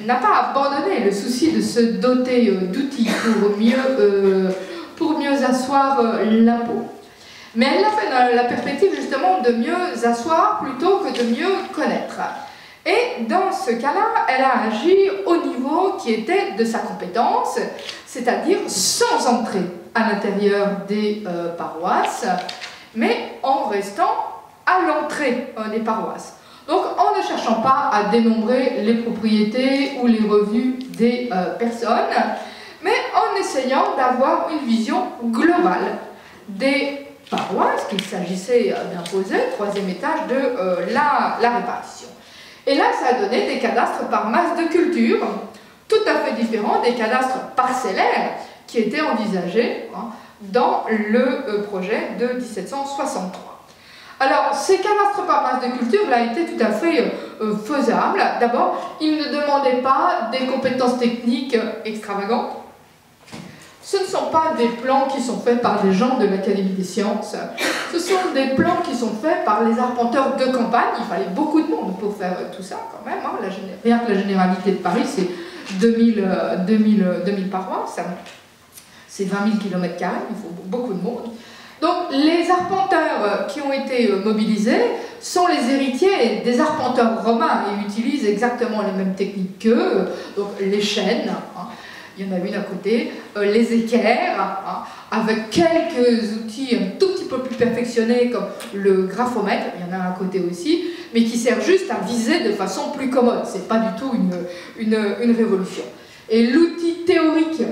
n'a pas abandonné le souci de se doter d'outils pour mieux asseoir l'impôt. Mais elle l'a fait dans la perspective justement de mieux asseoir plutôt que de mieux connaître. Et dans ce cas-là, elle a agi au niveau qui était de sa compétence, c'est-à-dire sans entrer à l'intérieur des paroisses, mais en restant à l'entrée des paroisses. Donc en ne cherchant pas à dénombrer les propriétés ou les revenus des personnes, mais en essayant d'avoir une vision globale des paroisses qu'il s'agissait d'imposer, troisième étage de la répartition. Et là, ça a donné des cadastres par masse de culture, tout à fait différents des cadastres parcellaires qui étaient envisagés dans le projet de 1763. Alors, ces cadastres par masse de culture là, étaient tout à fait faisables. D'abord, ils ne demandaient pas des compétences techniques extravagantes. Ce ne sont pas des plans qui sont faits par des gens de l'Académie des sciences. Ce sont des plans qui sont faits par les arpenteurs de campagne. Il fallait beaucoup de monde pour faire tout ça quand même. Rien que la généralité de Paris, c'est 2000 paroisses. C'est 20 000 km², il faut beaucoup de monde. Donc les arpenteurs qui ont été mobilisés sont les héritiers des arpenteurs romains. Ils utilisent exactement les mêmes techniques qu'eux, donc les chaînes, hein, il y en a une à côté, les équerres, hein, avec quelques outils un tout petit peu plus perfectionnés comme le graphomètre, il y en a un à côté aussi, mais qui sert juste à viser de façon plus commode. C'est pas du tout une révolution. Et l'outil théorique,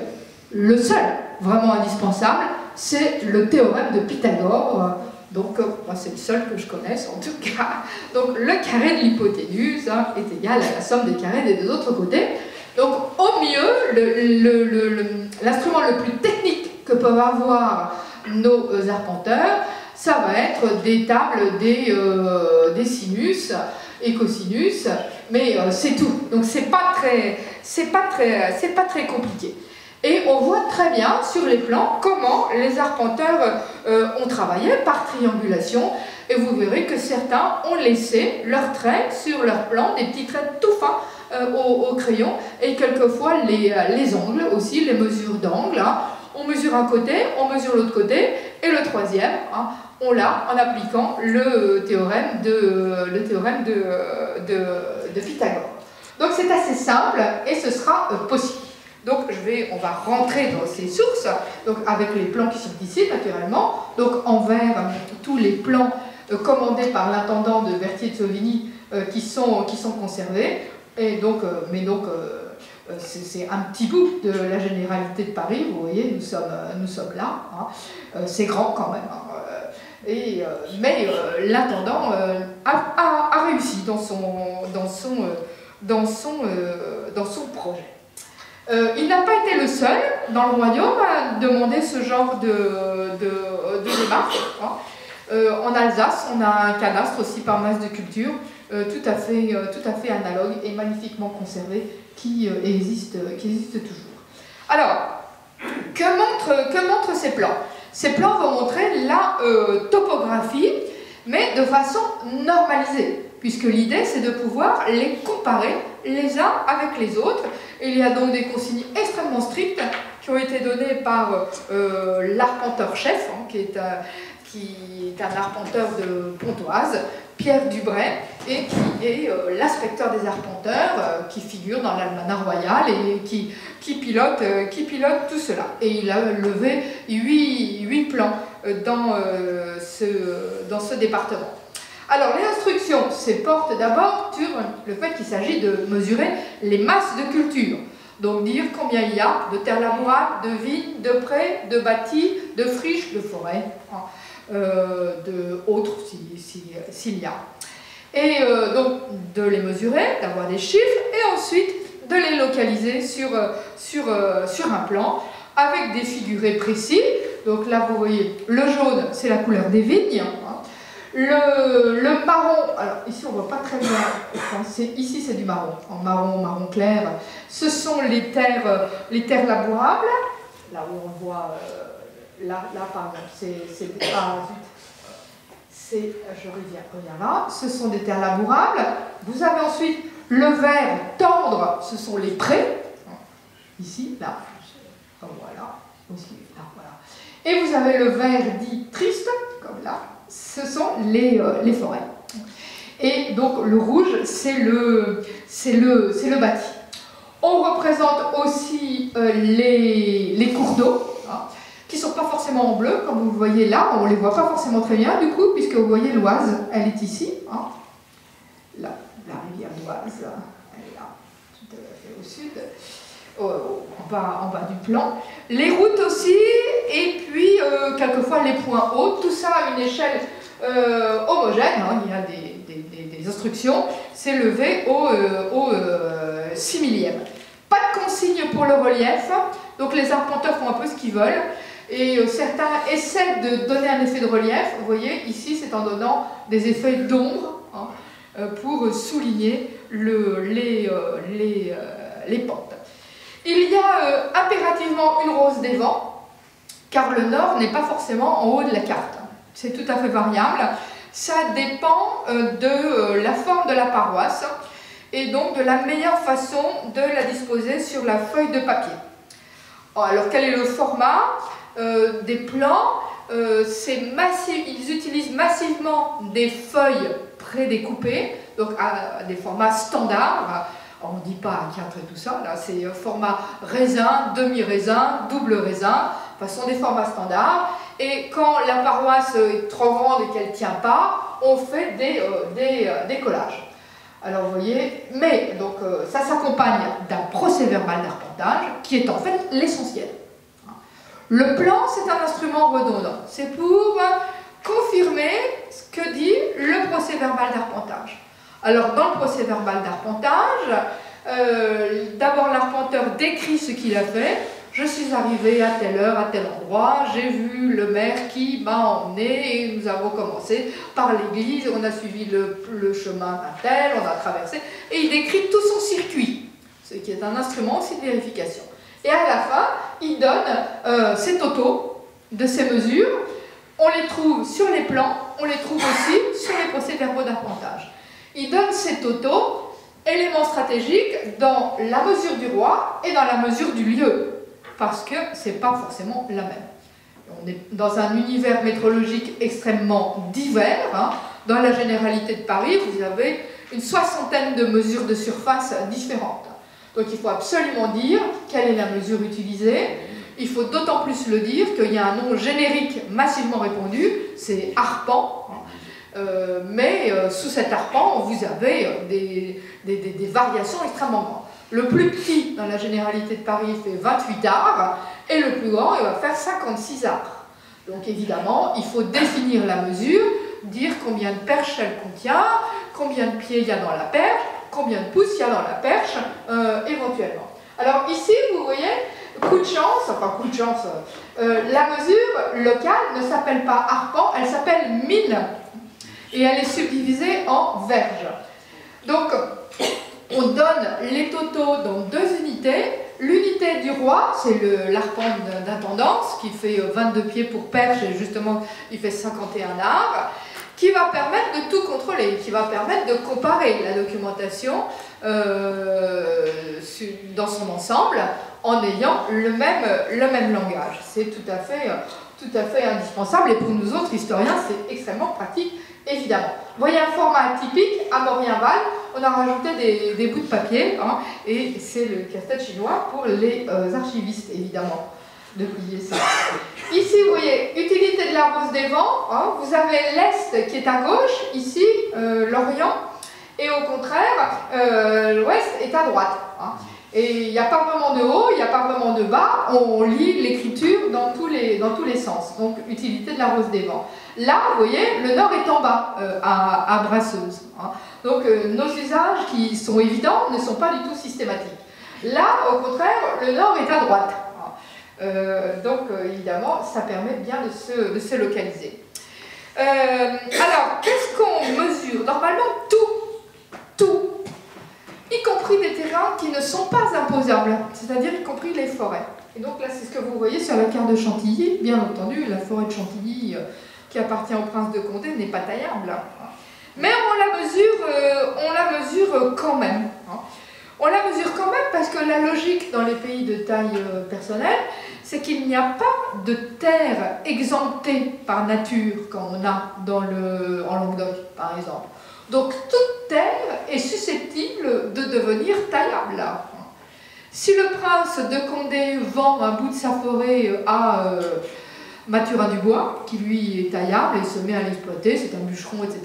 le seul vraiment indispensable, c'est le théorème de Pythagore. Donc, c'est le seul que je connaisse en tout cas. Donc, le carré de l'hypoténuse hein, est égal à la somme des carrés des deux autres côtés. Donc, au mieux, l'instrument le plus technique que peuvent avoir nos arpenteurs, ça va être des tables, des sinus et cosinus, mais c'est tout. Donc, c'est pas très compliqué. Et on voit très bien sur les plans comment les arpenteurs ont travaillé par triangulation. Et vous verrez que certains ont laissé leurs traits sur leur plan, des petits traits tout fins au crayon. Et quelquefois les angles aussi, les mesures d'angle. Hein. On mesure un côté, on mesure l'autre côté. Et le troisième, hein, on l'a en appliquant le théorème de Pythagore. Donc c'est assez simple et ce sera possible. Donc on va rentrer dans ces sources, donc avec les plans qui sont ici naturellement, donc en vert tous les plans commandés par l'intendant de Berthier de Sauvigny qui sont conservés, et donc, c'est un petit bout de la généralité de Paris, vous voyez, nous sommes là, hein. C'est grand quand même, hein. Mais l'intendant a réussi dans son projet. Il n'a pas été le seul dans le royaume à demander ce genre de démarche. Hein. En Alsace, on a un cadastre aussi par masse de culture, tout à fait analogue et magnifiquement conservé, qui existe toujours. Alors, que montrent ces plans? Ces plans vont montrer la topographie, mais de façon normalisée, puisque l'idée c'est de pouvoir les comparer les uns avec les autres. Il y a donc des consignes extrêmement strictes qui ont été données par l'arpenteur-chef, hein, qui est un arpenteur de Pontoise, Pierre Dubray, et qui est l'inspecteur des arpenteurs, qui figure dans l'Almanach royal et qui pilote tout cela. Et il a levé 8 plans dans ce département. Alors, les instructions se portent d'abord sur le fait qu'il s'agit de mesurer les masses de culture. Donc, dire combien il y a de terres labourables, de vignes, de prés, de bâtis, de friches, de forêts, hein, de autres s'il y a. Et donc, de les mesurer, d'avoir des chiffres, et ensuite de les localiser sur un plan avec des figurés précis. Donc là, vous voyez, le jaune, c'est la couleur des vignes. Hein. Le marron, alors ici on ne voit pas très bien, ici c'est du marron, en marron clair, ce sont les terres labourables, là où on voit, là par exemple, je reviens là, ce sont des terres labourables. Vous avez ensuite le vert tendre, ce sont les prés, ici, là, voilà, aussi, là, voilà. Et vous avez le vert dit triste, comme là, ce sont les forêts. Et donc le rouge, c'est le bâti. On représente aussi les cours d'eau, hein, qui ne sont pas forcément en bleu, comme vous le voyez là, on ne les voit pas forcément très bien du coup, puisque vous voyez l'Oise, elle est ici, hein. Là, la rivière d'Oise, elle est là, tout à fait au sud. En bas du plan, les routes aussi, et puis quelquefois les points hauts, tout ça à une échelle homogène, hein, il y a des instructions, c'est levé au 6 millième. Pas de consigne pour le relief, donc les arpenteurs font un peu ce qu'ils veulent, et certains essaient de donner un effet de relief. Vous voyez, ici c'est en donnant des effets d'ombre, hein, pour souligner les pentes. Il y a impérativement une rose des vents, car le nord n'est pas forcément en haut de la carte. C'est tout à fait variable. Ça dépend de la forme de la paroisse et donc de la meilleure façon de la disposer sur la feuille de papier. Alors, quel est le format des plans? ils utilisent massivement des feuilles prédécoupées, donc à des formats standards. On ne dit pas un 4 et tout ça, là c'est format raisin, demi-raisin, double raisin, enfin, ce sont des formats standards. Et quand la paroisse est trop grande et qu'elle ne tient pas, on fait des collages. Alors vous voyez, mais donc ça s'accompagne d'un procès-verbal d'arpentage qui est en fait l'essentiel. Le plan, c'est un instrument redondant. C'est pour confirmer ce que dit le procès-verbal d'arpentage. Alors dans le procès-verbal d'arpentage, d'abord l'arpenteur décrit ce qu'il a fait. Je suis arrivé à telle heure, à tel endroit, j'ai vu le maire qui m'a emmené et nous avons commencé par l'église, on a suivi le chemin d'un tel, on a traversé, et il décrit tout son circuit, ce qui est un instrument aussi de vérification. Et à la fin, il donne ses totaux de ces mesures, on les trouve sur les plans, on les trouve aussi sur les procès-verbaux d'arpentage. Il donne ses totaux, éléments stratégiques, dans la mesure du roi et dans la mesure du lieu. Parce que ce n'est pas forcément la même. On est dans un univers météorologique extrêmement divers. Hein. Dans la généralité de Paris, vous avez une soixantaine de mesures de surface différentes. Donc il faut absolument dire quelle est la mesure utilisée. Il faut d'autant plus le dire qu'il y a un nom générique massivement répandu, c'est arpent. Mais sous cet arpent, vous avez des variations extrêmement grandes. Le plus petit dans la généralité de Paris fait 28 arts et le plus grand il va faire 56 arts. Donc évidemment, il faut définir la mesure, dire combien de perches elle contient, combien de pieds il y a dans la perche, combien de pouces il y a dans la perche éventuellement. Alors ici, vous voyez, coup de chance, la mesure locale ne s'appelle pas arpent, elle s'appelle mine et elle est subdivisée en verges. Donc, on donne les totaux dans deux unités. L'unité du roi, c'est l'arpent d'intendance, qui fait 22 pieds pour perche, et justement, il fait 51 arts, qui va permettre de tout contrôler, qui va permettre de comparer la documentation dans son ensemble, en ayant le même langage. C'est tout à fait indispensable, et pour nous autres historiens, c'est extrêmement pratique, évidemment. Vous voyez un format atypique, à Maurienval, on a rajouté des bouts de papier, hein, et c'est le casse-tête chinois pour les archivistes, évidemment, de plier ça. Ici, vous voyez, utilité de la rose des vents, hein, vous avez l'Est qui est à gauche, ici, l'Orient, et au contraire, l'Ouest est à droite. Hein. Et il n'y a pas vraiment de haut, il n'y a pas vraiment de bas, on lit l'écriture dans tous les sens. Donc, utilité de la rose des vents. Là, vous voyez, le nord est en bas, à Brasseuse. Hein. Donc, nos usages qui sont évidents ne sont pas du tout systématiques. Là, au contraire, le nord est à droite. Hein. Donc, évidemment, ça permet bien de se localiser. Alors, qu'est-ce qu'on mesure? Normalement, tout, y compris des terrains qui ne sont pas imposables, c'est-à-dire y compris les forêts. Et donc là, c'est ce que vous voyez sur la carte de Chantilly. Bien entendu, la forêt de Chantilly, qui appartient au prince de Condé, n'est pas taillable. Mais on la mesure quand même. On la mesure quand même parce que la logique dans les pays de taille personnelle, c'est qu'il n'y a pas de terre exemptée par nature, comme on a en Languedoc, par exemple. Donc toute terre est susceptible de devenir taillable. Si le prince de Condé vend un bout de sa forêt à Mathurin-du-Bois, qui lui est taillable et se met à l'exploiter, c'est un bûcheron, etc.,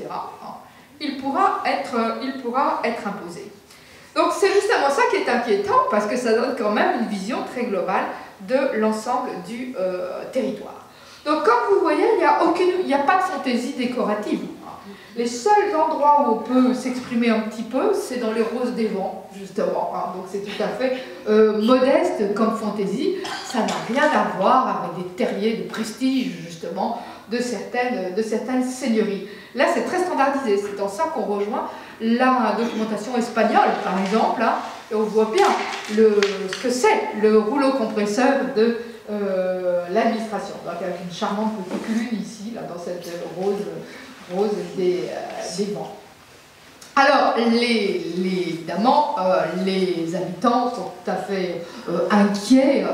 il pourra être imposé. Donc c'est justement ça qui est inquiétant, parce que ça donne quand même une vision très globale de l'ensemble du territoire. Donc comme vous voyez, il n'y a pas de fantaisie décorative. Les seuls endroits où on peut s'exprimer un petit peu, c'est dans les roses des vents, justement. Hein. Donc c'est tout à fait modeste comme fantaisie. Ça n'a rien à voir avec des terriers de prestige, justement, de certaines seigneuries. Là, c'est très standardisé. C'est en ça qu'on rejoint la documentation espagnole, par exemple. Hein, et on voit bien ce que c'est le rouleau compresseur de l'administration. Donc avec une charmante petite lune ici, là, dans cette rose des vents. Alors, évidemment, les habitants sont tout à fait inquiets.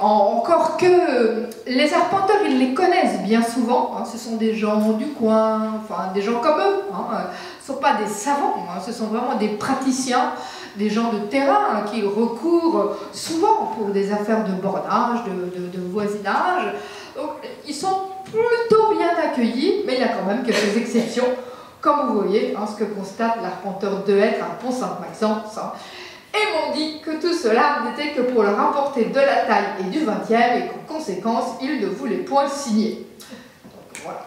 Encore que les arpenteurs, ils les connaissent bien souvent, hein, ce sont des gens du coin, enfin des gens comme eux, hein, ce ne sont pas des savants, hein, ce sont vraiment des praticiens, des gens de terrain hein, qui recourent souvent pour des affaires de bornage, de voisinage. Donc, ils sont plutôt bien accueillis, mais il y a quand même quelques exceptions, comme vous voyez, hein, ce que constate l'arpenteur de Hêtre à Pont-Sainte-Maxence. Hein, et m'ont dit que tout cela n'était que pour leur apporter de la taille et du 20e et qu'en conséquence, ils ne voulaient point signer. Donc, voilà.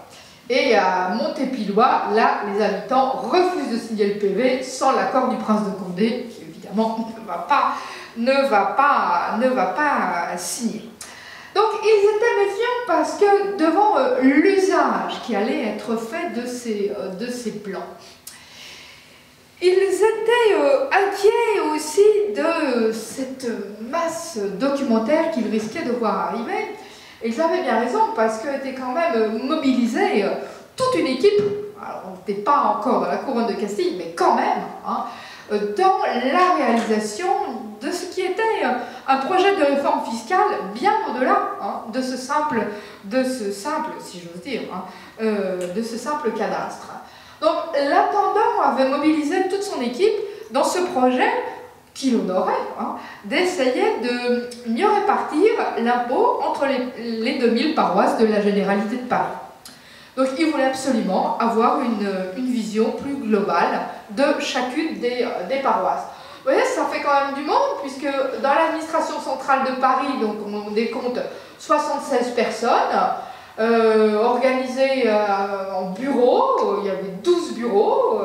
Et à Montépillois, là, les habitants refusent de signer le PV sans l'accord du prince de Condé, qui évidemment ne va pas signer. Donc ils étaient méfiants parce que devant l'usage qui allait être fait de ces plans, ils étaient inquiets aussi de cette masse documentaire qu'ils risquaient de voir arriver. Et ils avaient bien raison, parce qu'était quand même mobilisée toute une équipe, alors on n'était pas encore dans la couronne de Castille, mais quand même, hein, dans la réalisation de ce qui était un projet de réforme fiscale bien au-delà hein, de ce simple, si j'ose dire, hein, de ce simple cadastre. Donc l'intendant avait mobilisé toute son équipe dans ce projet qu'il honorait, hein, d'essayer de mieux répartir l'impôt entre les 2000 paroisses de la Généralité de Paris. Donc il voulait absolument avoir une vision plus globale de chacune des paroisses. Vous voyez, ça fait quand même du monde, puisque dans l'administration centrale de Paris, donc on décompte 76 personnes, organisées en bureaux, il y avait 12 bureaux.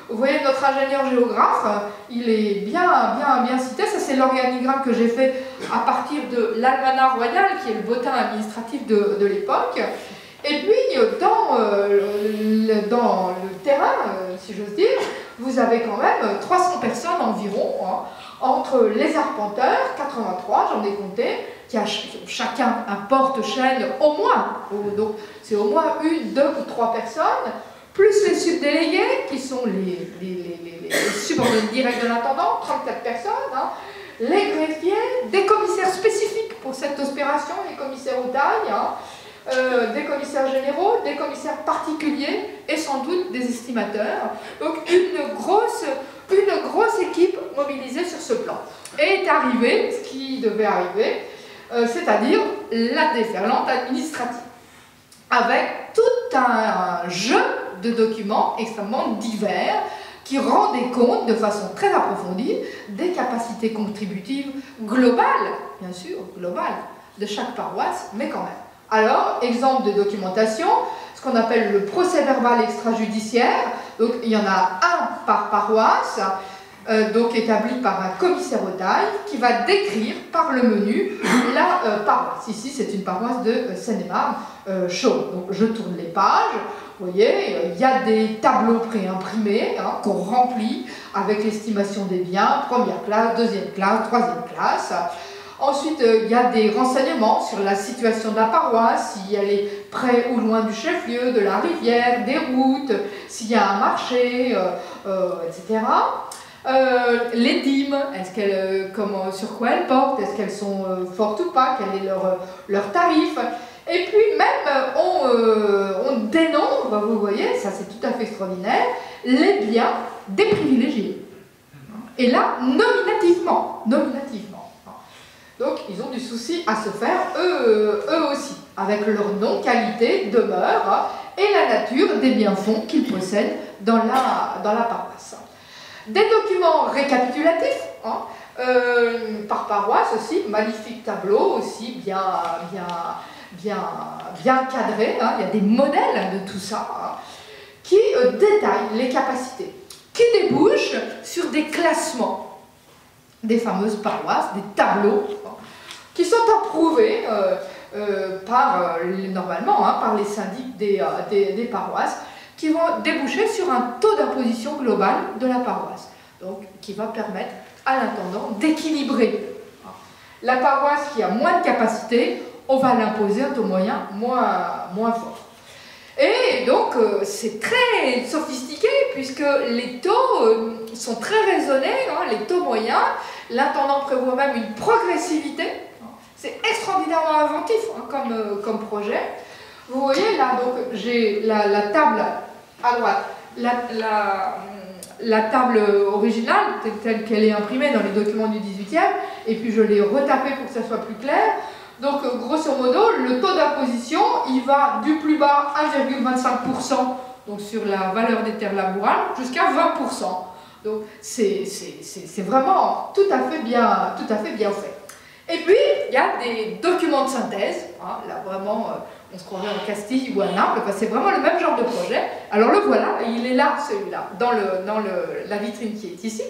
Vous voyez, notre ingénieur géographe, il est bien cité. Ça, c'est l'organigramme que j'ai fait à partir de l'Almanach royal, qui est le bulletin administratif de l'époque. Et puis, dans le terrain, si j'ose dire, vous avez quand même 300 personnes environ, hein, entre les arpenteurs, 83, j'en ai compté, qui a chacun un porte-chaîne au moins. Donc, c'est au moins une, deux ou trois personnes, plus les subdélégués, qui sont les subordonnés directs de l'intendant, 34 personnes, hein, les greffiers, des commissaires spécifiques pour cette opération, les commissaires aux tailles, hein, des commissaires généraux, des commissaires particuliers et sans doute des estimateurs. Donc une grosse équipe mobilisée sur ce plan. Et est arrivé ce qui devait arriver, c'est-à-dire la déferlante administrative, avec tout un jeu de documents extrêmement divers qui rendaient compte de façon très approfondie des capacités contributives globales, bien sûr, globales, de chaque paroisse, mais quand même. Alors, exemple de documentation, ce qu'on appelle le procès-verbal extrajudiciaire. Donc, il y en a un par paroisse, donc établi par un commissaire aux tailles, qui va décrire par le menu la paroisse. Ici, c'est une paroisse de Seine-et-Marne, Chaume. Donc, je tourne les pages. Vous voyez, il y a des tableaux préimprimés hein, qu'on remplit avec l'estimation des biens, première classe, deuxième classe, troisième classe. Ensuite, il y a des renseignements sur la situation de la paroisse, si elle est près ou loin du chef-lieu, de la rivière, des routes, s'il y a un marché, etc. Les dîmes, sur quoi elles portent, est-ce qu'elles sont fortes ou pas, quel est leur tarif. Et puis même, on dénombre, vous voyez, ça c'est tout à fait extraordinaire, les biens des privilégiés. Et là, nominativement. Donc, ils ont du souci à se faire, eux aussi, avec leur nom, qualité, demeure et la nature des biens-fonds qu'ils possèdent dans la paroisse. Des documents récapitulatifs, hein, par paroisse aussi, magnifique tableau aussi, bien cadré, hein, il y a des modèles de tout ça, hein, qui détaillent les capacités, qui débouchent sur des classements des fameuses paroisses, des tableaux, qui sont approuvés normalement par les syndics des paroisses, qui vont déboucher sur un taux d'imposition global de la paroisse, donc qui va permettre à l'intendant d'équilibrer. La paroisse qui a moins de capacité, on va l'imposer un taux moyen moins fort. Et donc, c'est très sophistiqué, puisque les taux sont très raisonnés, hein, les taux moyens. L'intendant prévoit même une progressivité. C'est extraordinairement inventif hein, comme projet. Vous voyez là, donc j'ai la table à droite, la table originale telle qu'elle est imprimée dans les documents du 18e, et puis je l'ai retapée pour que ça soit plus clair. Donc grosso modo, le taux d'imposition, il va du plus bas 1,25%, donc sur la valeur des terres labourales, jusqu'à 20%. Donc c'est vraiment tout à fait bien fait. Et puis, il y a des documents de synthèse, hein, là vraiment, on se croirait en Castille ou à Naples, c'est vraiment le même genre de projet. Alors le voilà, il est là, celui-là, dans la vitrine qui est ici,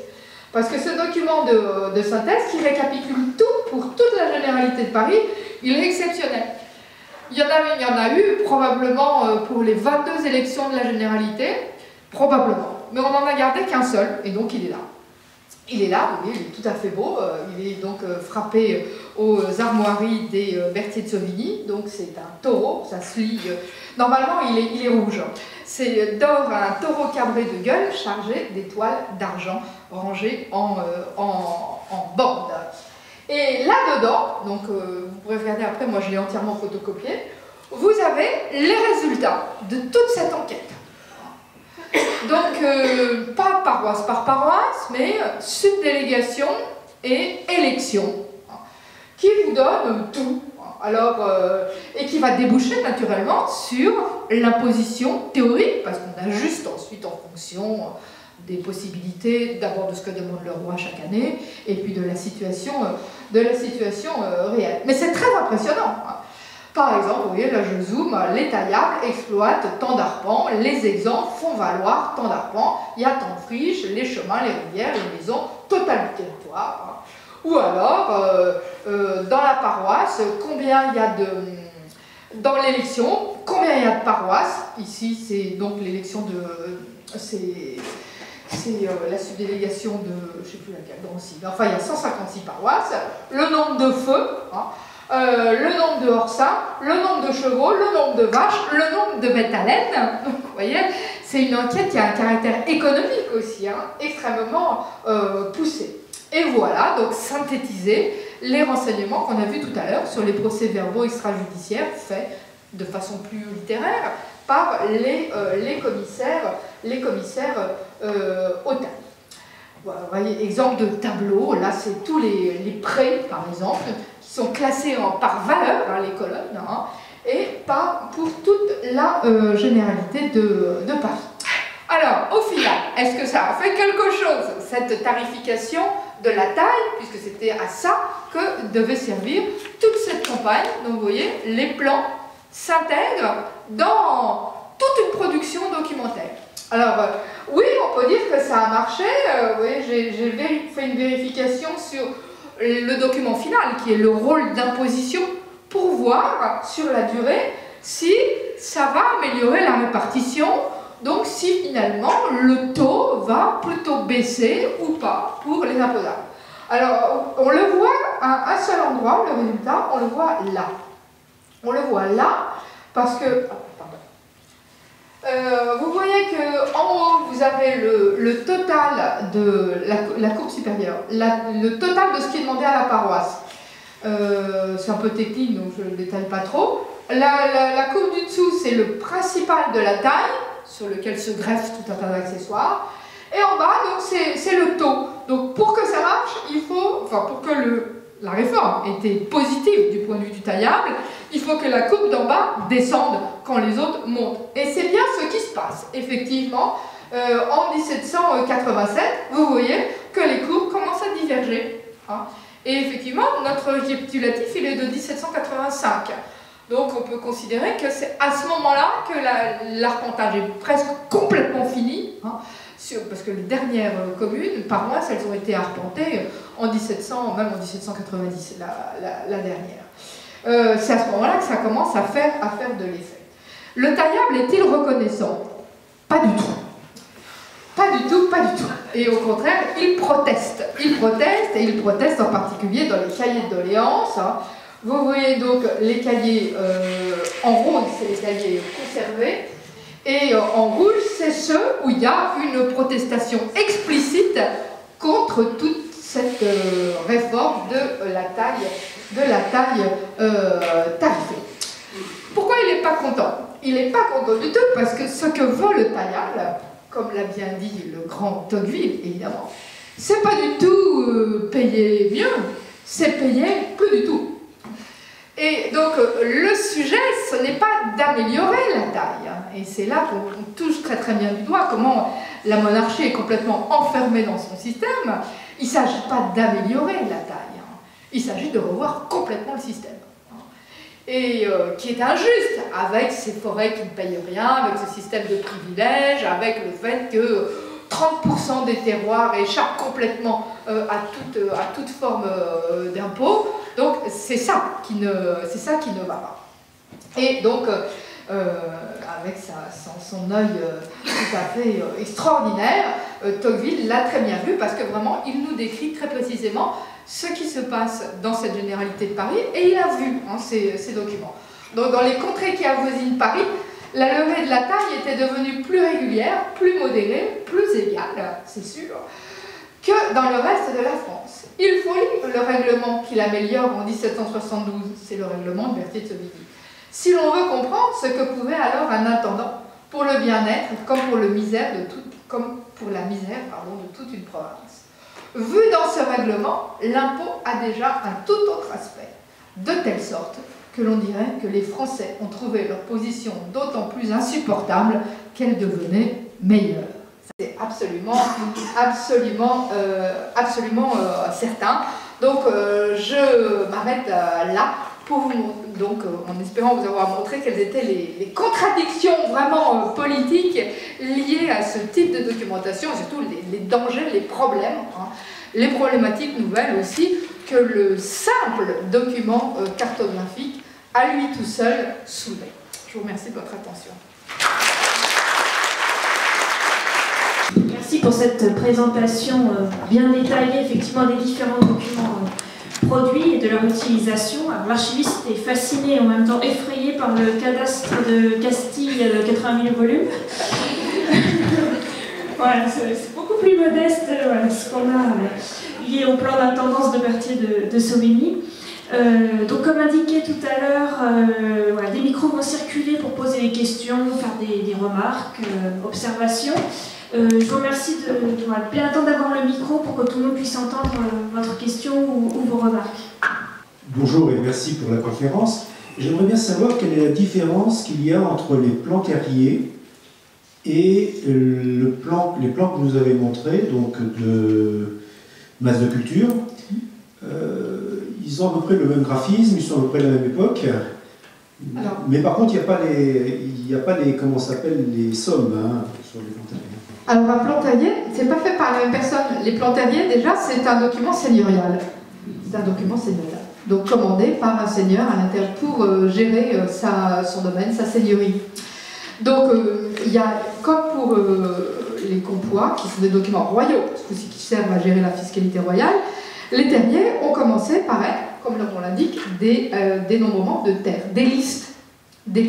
parce que ce document de synthèse qui récapitule tout pour toute la généralité de Paris, il est exceptionnel. Il y en a eu probablement pour les 22 élections de la généralité, probablement, mais on n'en a gardé qu'un seul, et donc il est là. Il est là, vous voyez, il est tout à fait beau, il est donc frappé aux armoiries des Berthier de Sauvigny, donc c'est un taureau, ça se lit, normalement il est rouge. C'est d'or un taureau cabré de gueule chargé d'étoiles d'argent rangées en bandes. Et là-dedans, donc vous pourrez regarder après, moi je l'ai entièrement photocopié, vous avez les résultats de toute cette enquête. Donc, pas paroisse par paroisse, mais subdélégation et élection, qui vous donne tout. Alors, et qui va déboucher naturellement sur l'imposition théorique, parce qu'on ajuste ensuite en fonction des possibilités, d'abord de ce que demande le roi chaque année, et puis de la situation réelle. Mais c'est très impressionnant. Par exemple, vous voyez, là je zoome, les taillables exploitent tant d'arpents, les exempts font valoir tant d'arpents, il y a tant de friches, les chemins, les rivières, les maisons, total du territoire. Ou alors, dans la paroisse, combien il y a de... Dans l'élection, combien il y a de paroisses? Ici, c'est donc l'élection de... C'est la subdélégation de... Je ne sais plus laquelle, Drancy. Enfin, il y a 156 paroisses, le nombre de feux, hein, le nombre de orsins, le nombre de chevaux, le nombre de vaches, le nombre de bêtes à laine. Donc, vous voyez, c'est une enquête qui a un caractère économique aussi, hein, extrêmement poussé. Et voilà, donc synthétiser les renseignements qu'on a vus tout à l'heure sur les procès-verbaux extrajudiciaires faits de façon plus littéraire par les commissaires hautains. Voilà, vous voyez, exemple de tableau, là c'est tous les prêts par exemple, qui sont classés par valeur, hein, les colonnes, hein, et pour toute la généralité de Paris. Alors, au final, est-ce que ça a fait quelque chose, cette tarification de la taille, puisque c'était à ça que devait servir toute cette campagne? Donc vous voyez, les plans s'intègrent dans toute une production documentaire. Alors, oui, on peut dire que ça a marché. Vous voyez, j'ai fait une vérification sur le document final, qui est le rôle d'imposition, pour voir sur la durée si ça va améliorer la répartition, donc si finalement le taux va plutôt baisser ou pas pour les imposables. Alors, on le voit à un seul endroit, le résultat, on le voit là. On le voit là parce que... vous voyez qu'en haut, vous avez le total de la courbe supérieure, le total de ce qui est demandé à la paroisse. C'est un peu technique, donc je ne le détaille pas trop. La courbe du dessous, c'est le principal de la taille, sur lequel se greffe tout un tas d'accessoires. Et en bas, donc c'est le taux. Donc pour que ça marche, il faut, enfin pour que la réforme était positive du point de vue du taillable, il faut que la courbe d'en bas descende quand les autres montent. Et c'est bien ce qui se passe. Effectivement, en 1787, vous voyez que les courbes commencent à diverger. Hein. Et effectivement, notre récapitulatif, il est de 1785. Donc on peut considérer que c'est à ce moment-là que l'arpentage est presque complètement fini. Hein, parce que les dernières communes, paroisses, elles ont été arpentées en 1700, même en 1790, la dernière. C'est à ce moment-là que ça commence à faire de l'effet. Le taillable est-il reconnaissant? Pas du tout. Pas du tout, pas du tout. Et au contraire, il proteste. Il proteste, et il proteste en particulier dans les cahiers de doléances. Hein. Vous voyez donc les cahiers en rose, c'est les cahiers conservés. Et en rouge, c'est ceux où il y a une protestation explicite contre toute cette réforme de la taille de la taille tarifée. Pourquoi il n'est pas content? Il n'est pas content du tout parce que ce que veut le taillal, comme l'a bien dit le grand Tocqueville, évidemment, c'est pas du tout payer mieux, c'est payer plus du tout. Et donc le sujet, ce n'est pas d'améliorer la taille, hein, et c'est là qu'on touche très très bien du doigt comment la monarchie est complètement enfermée dans son système. Il ne s'agit pas d'améliorer la taille, hein, il s'agit de revoir complètement le système. Et qui est injuste, avec ces forêts qui ne payent rien, avec ce système de privilèges, avec le fait que 30% des terroirs échappent complètement à toute forme d'impôt. Donc c'est ça qui ne va pas. Et donc, avec son œil tout à fait extraordinaire, Tocqueville l'a très bien vu parce que vraiment, il nous décrit très précisément ce qui se passe dans cette généralité de Paris, et il a vu hein, ces documents. Donc dans les contrées qui avoisinent Paris, la levée de la taille était devenue plus régulière, plus modérée, plus égale, c'est sûr, que dans le reste de la France. Il faut lire le règlement qui l'améliore en 1772, c'est le règlement de Berthier de Sotteville. Si l'on veut comprendre ce que pouvait alors un intendant pour le bien-être, comme pour la misère de toute une province. Vu dans ce règlement, l'impôt a déjà un tout autre aspect, de telle sorte que l'on dirait que les Français ont trouvé leur position d'autant plus insupportable qu'elle devenait meilleure. C'est absolument certain. Donc je m'arrête là pour en espérant vous avoir montré quelles étaient les contradictions vraiment politiques liées à ce type de documentation, et surtout les dangers, les problèmes, hein, les problématiques nouvelles aussi que le simple document cartographique à lui tout seul soulevait. Je vous remercie de votre attention. Merci pour cette présentation bien détaillée effectivement des différents documents produits et de leur utilisation. L'archiviste est fasciné et en même temps effrayé par le cadastre de Castille de 80 000 volumes. Voilà, c'est beaucoup plus modeste ce qu'on a lié au plan d'intendance de Berthier de Sauvigny. Donc comme indiqué tout à l'heure, voilà, des micros vont circuler pour poser des questions, faire des remarques, observations. Je vous remercie de bien attendre d'avoir le micro pour que tout le monde puisse entendre votre question ou vos remarques. Bonjour et merci pour la conférence. J'aimerais bien savoir quelle est la différence qu'il y a entre les plans terriers et les plans que vous avez montrés, donc de masse de culture. Ils ont à peu près le même graphisme, ils sont à peu près de la même époque. Alors, mais par contre, il n'y a pas les comment s'appelle les sommes hein, sur les plans terriers. Alors un plan terrier, c'est pas fait par la même personne. Les plans terriers, déjà, c'est un document seigneurial. C'est un document seigneurial. Donc commandé par un seigneur à l'intérieur pour gérer son domaine, sa seigneurie. Donc il y a, comme pour les compois, qui sont des documents royaux, qui servent à gérer la fiscalité royale, les terriers ont commencé par être, comme le nom l'indique, des dénombrements de terres, des listes. Des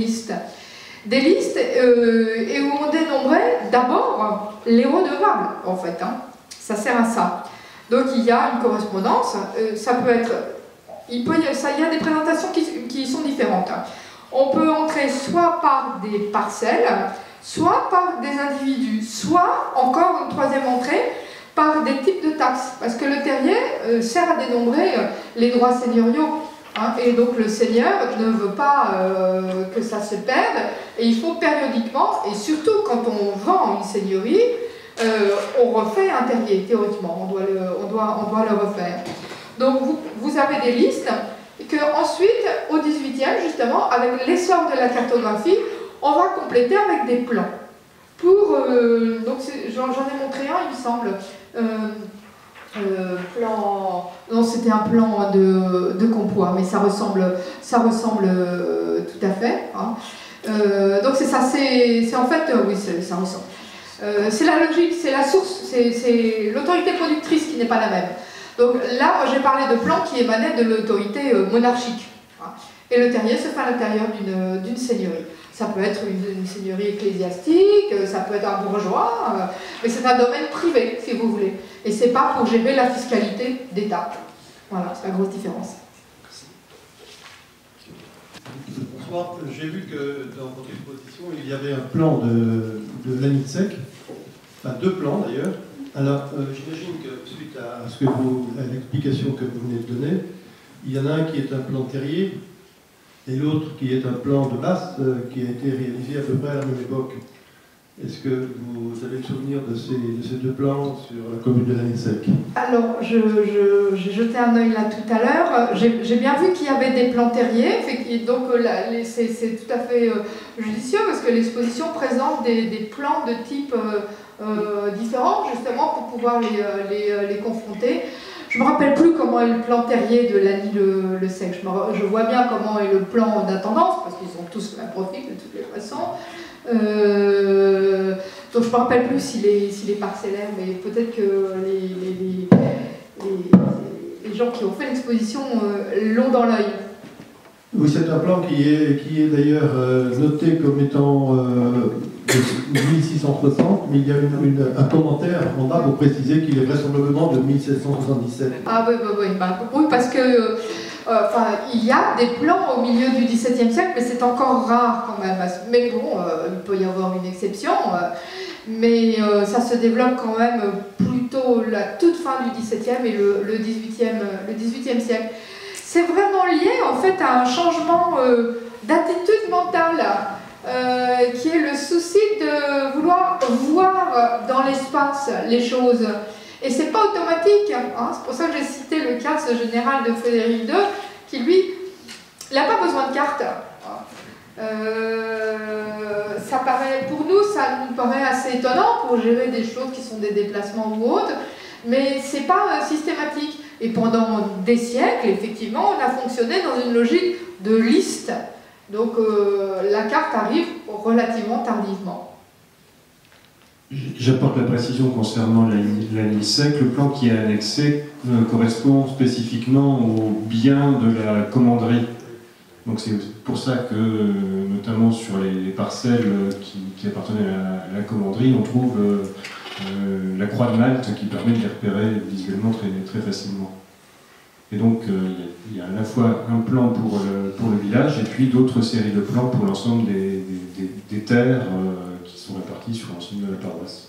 listes et où on dénombrait d'abord les redevables, en fait. Hein. Ça sert à ça. Donc il y a une correspondance, ça peut être... Il y a des présentations qui sont différentes. On peut entrer soit par des parcelles, soit par des individus, soit, encore une troisième entrée, par des types de taxes. Parce que le terrier sert à dénombrer les droits seigneuriaux. Hein, et donc le seigneur ne veut pas que ça se perde, et il faut périodiquement, et surtout quand on vend une seigneurie, on refait un terrier, théoriquement, on doit le refaire. Donc vous avez des listes que ensuite, au XVIIIe, justement, avec l'essor de la cartographie, on va compléter avec des plans. Donc j'en ai montré un, il me semble. Non, c'était un plan de compois, mais ça ressemble tout à fait. Hein. Donc c'est ça, c'est en fait, oui, ça ressemble. C'est la logique, c'est la source, c'est l'autorité productrice qui n'est pas la même. Donc là, moi j'ai parlé de plans qui émanaient de l'autorité monarchique. Hein. Et le terrier se fait à l'intérieur d'une seigneurie. Ça peut être une seigneurie ecclésiastique, ça peut être un bourgeois, mais c'est un domaine privé, si vous voulez. Et c'est pas pour gérer la fiscalité d'État. Voilà, c'est la grosse différence. bonsoir. J'ai vu que dans votre exposition, il y avait un plan de l'ANISEC, enfin 2 plans d'ailleurs. Alors, j'imagine que suite à l'explication que vous venez de donner, il y en a un qui est un plan terrier et l'autre qui est un plan de masse qui a été réalisé à peu près à la même époque. Est-ce que vous avez le souvenir de ces 2 plans sur la commune de l'ANISEC? Alors, j'ai jeté un œil là tout à l'heure. J'ai bien vu qu'il y avait des plans terriers. Donc, c'est tout à fait judicieux parce que l'exposition présente des plans de type différents, justement, pour pouvoir les confronter. Je ne me rappelle plus comment est le plan terrier de l'Annie Le Sec. Je vois bien comment est le plan d'intendance, parce qu'ils ont tous le même profil de toutes les façons. Donc je ne me rappelle plus s'il est parcellaire, mais peut-être que les gens qui ont fait l'exposition l'ont dans l'œil. Oui, c'est un plan qui est d'ailleurs noté comme étant de 1660, mais il y a un commentaire en bas pour préciser qu'il est vraisemblablement de 1777. Ah oui, oui, parce que il y a des plans au milieu du XVIIe siècle, mais c'est encore rare quand même. Mais bon, il peut y avoir une exception, mais ça se développe quand même plutôt la toute fin du XVIIe et le XVIIIe siècle. C'est vraiment lié en fait à un changement d'attitude mentale qui est le souci de vouloir voir dans l'espace les choses. Et c'est pas automatique, hein. C'est pour ça que j'ai cité le cas général de Frédéric II, qui lui, il n'a pas besoin de carte. Ça paraît, pour nous, ça nous paraît assez étonnant pour gérer des choses qui sont des déplacements ou autres, mais c'est pas systématique. Et pendant des siècles, effectivement, on a fonctionné dans une logique de liste. Donc la carte arrive relativement tardivement. J'apporte la précision concernant l'ANISEC. Le plan qui est annexé correspond spécifiquement au bien de la commanderie. Donc c'est pour ça que, notamment sur les parcelles qui appartenaient à la commanderie, on trouve la croix de Malte qui permet de les repérer visuellement très facilement. Et donc il y a à la fois un plan pour le village et puis d'autres séries de plans pour l'ensemble des terres qui sont réparties sur l'ensemble de la paroisse.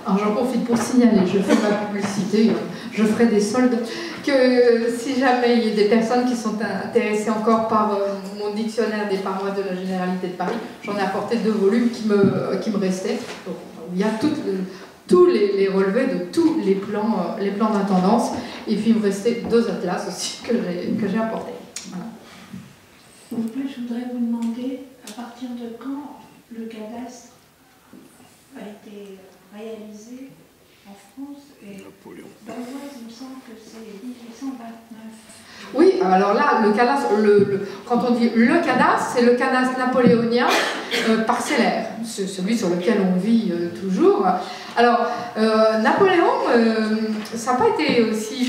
Alors j'en profite pour signaler, je fais ma publicité, je ferai des soldes, que si jamais il y a des personnes qui sont intéressées encore par mon dictionnaire des paroisses de la Généralité de Paris, j'en ai apporté 2 volumes qui me restaient. Donc, il y a tous les relevés de tous les plans d'intendance, et puis il me restait 2 atlas aussi que j'ai apportés. Voilà. En plus, je voudrais vous demander à partir de quand le cadastre a été réalisé en France et dans l'Oise, il me semble que c'est 1829. Oui, alors là, le cadastre, quand on dit le cadastre, c'est le cadastre napoléonien parcellaire, c'est celui sur lequel on vit toujours. Alors, Napoléon, ça n'a pas été si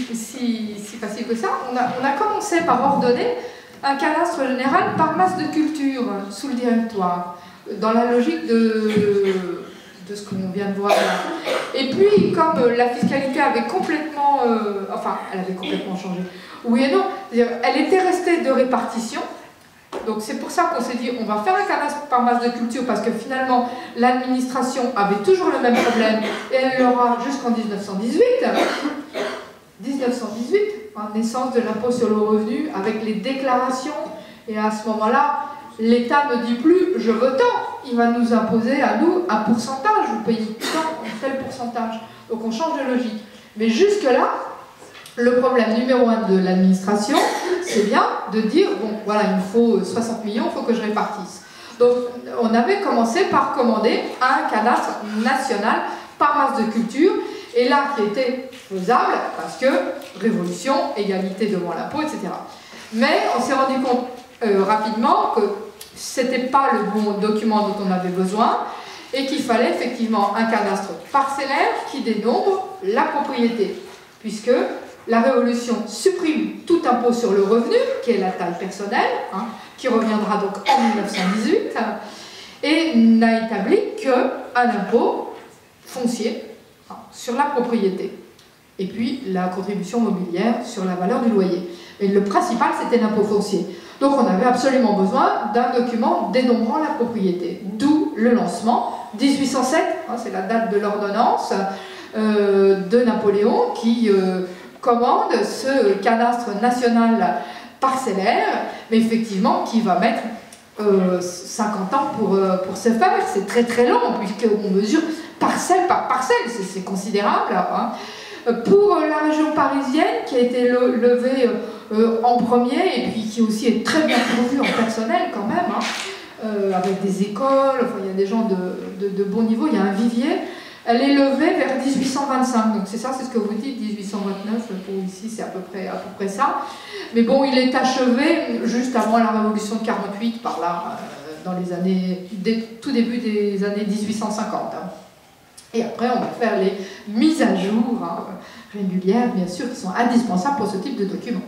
facile que ça. On a commencé par ordonner un cadastre général par masse de culture sous le directoire, dans la logique de ce qu'on vient de voir là. Et puis, comme la fiscalité avait complètement... elle avait complètement changé. Oui et non. Elle était restée de répartition. Donc c'est pour ça qu'on s'est dit, on va faire un cadastre par masse de culture, parce que finalement, l'administration avait toujours le même problème, et elle l'aura jusqu'en 1918. 1918, naissance de l'impôt sur le revenu, avec les déclarations, et à ce moment-là, l'État ne dit plus « je veux tant », il va nous imposer à nous un pourcentage, vous payez tant, tel pourcentage. Donc on change de logique. Mais jusque-là, le problème numéro 1 de l'administration, c'est bien de dire « bon, voilà, il me faut 60 millions, il faut que je répartisse ». Donc on avait commencé par commander un cadastre national par masse de culture, et là qui était faisable, parce que révolution, égalité devant l'impôt, etc. Mais on s'est rendu compte rapidement que c'était pas le bon document dont on avait besoin et qu'il fallait effectivement un cadastre parcellaire qui dénombre la propriété, puisque la Révolution supprime tout impôt sur le revenu, qui est la taille personnelle, qui reviendra donc en 1918, et n'a établi qu'un impôt foncier sur la propriété, et puis la contribution mobilière sur la valeur du loyer. Et le principal, c'était l'impôt foncier. Donc on avait absolument besoin d'un document dénombrant la propriété, d'où le lancement, 1807, c'est la date de l'ordonnance de Napoléon, qui commande ce cadastre national parcellaire, mais effectivement qui va mettre 50 ans pour se faire. C'est très très long, puisqu'on mesure parcelle par parcelle, c'est considérable. Hein. Pour la région parisienne, qui a été levée en premier, et puis qui aussi est très bien pourvue en personnel quand même, hein, avec des écoles, enfin, il y a des gens de bon niveau, il y a un vivier. Elle est levée vers 1825, donc c'est ça, c'est ce que vous dites, 1829, pour ici c'est à peu près ça. Mais bon, il est achevé juste avant la Révolution de 48, par là, dans les années, tout début des années 1850. Hein. Et après, on va faire les mises à jour régulières, bien sûr, qui sont indispensables pour ce type de document.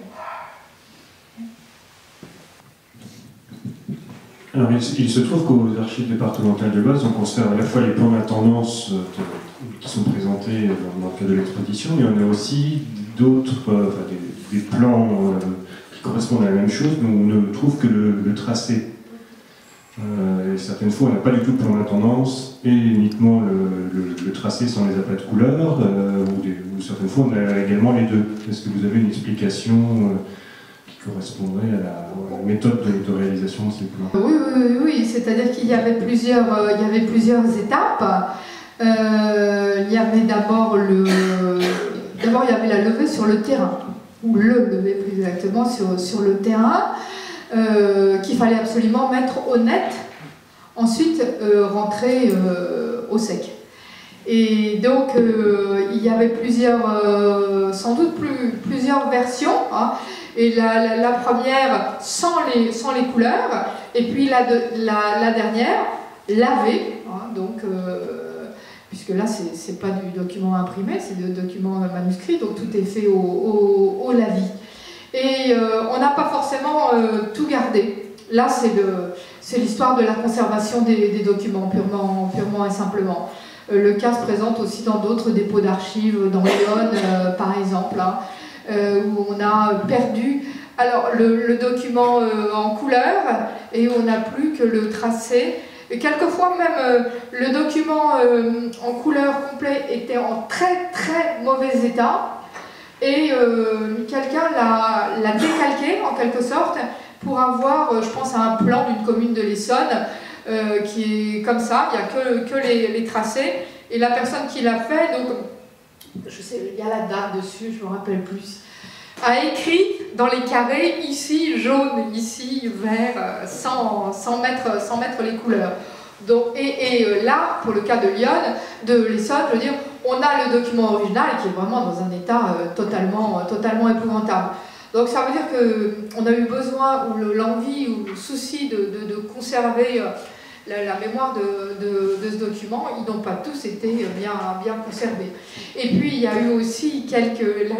Alors, il se trouve qu'aux archives départementales de l'Oise, on conserve à la fois les plans d'intendance qui sont présentés dans le cadre de l'exposition, mais on a aussi d'autres, des plans qui correspondent à la même chose, mais on ne trouve que le tracé. Et certaines fois, on n'a pas du tout le plan d'intendance et uniquement le tracé sans les appâts de couleurs, ou certaines fois, on a également les deux. Est-ce que vous avez une explication qui correspondrait à la méthode de réalisation de ces plans? Oui, c'est-à-dire qu'il y avait plusieurs étapes. Il y avait d'abord il y avait la levée sur le terrain, ou le lever plus exactement sur le terrain, qu'il fallait absolument mettre au net, ensuite rentrer au sec. Et donc il y avait sans doute plusieurs versions, hein, et la première sans les couleurs, et puis la dernière lavée, hein, donc puisque là c'est pas du document imprimé, c'est du document manuscrit, donc tout est fait au lavis. Et on n'a pas forcément tout gardé. Là, c'est l'histoire de la conservation des documents, purement et simplement. Le cas se présente aussi dans d'autres dépôts d'archives, dans l'Yonne, par exemple, hein, où on a perdu le document en couleur, et on n'a plus que le tracé. Et quelquefois même, le document en couleur complet était en très très mauvais état. Et quelqu'un l'a décalqué en quelque sorte pour avoir, je pense à un plan d'une commune de l'Essonne qui est comme ça, il n'y a que les tracés, et la personne qui l'a fait, donc je sais, il y a la date dessus, je ne me rappelle plus, a écrit dans les carrés, ici jaune, ici vert, sans mettre les couleurs. Donc, et là, pour le cas de Lyon, de l'Essonne, je veux dire, on a le document original qui est vraiment dans un état totalement épouvantable. Donc ça veut dire qu'on a eu besoin, ou l'envie, ou le souci de conserver la mémoire de ce document. Ils n'ont pas tous été bien conservés. Et puis il y a eu aussi là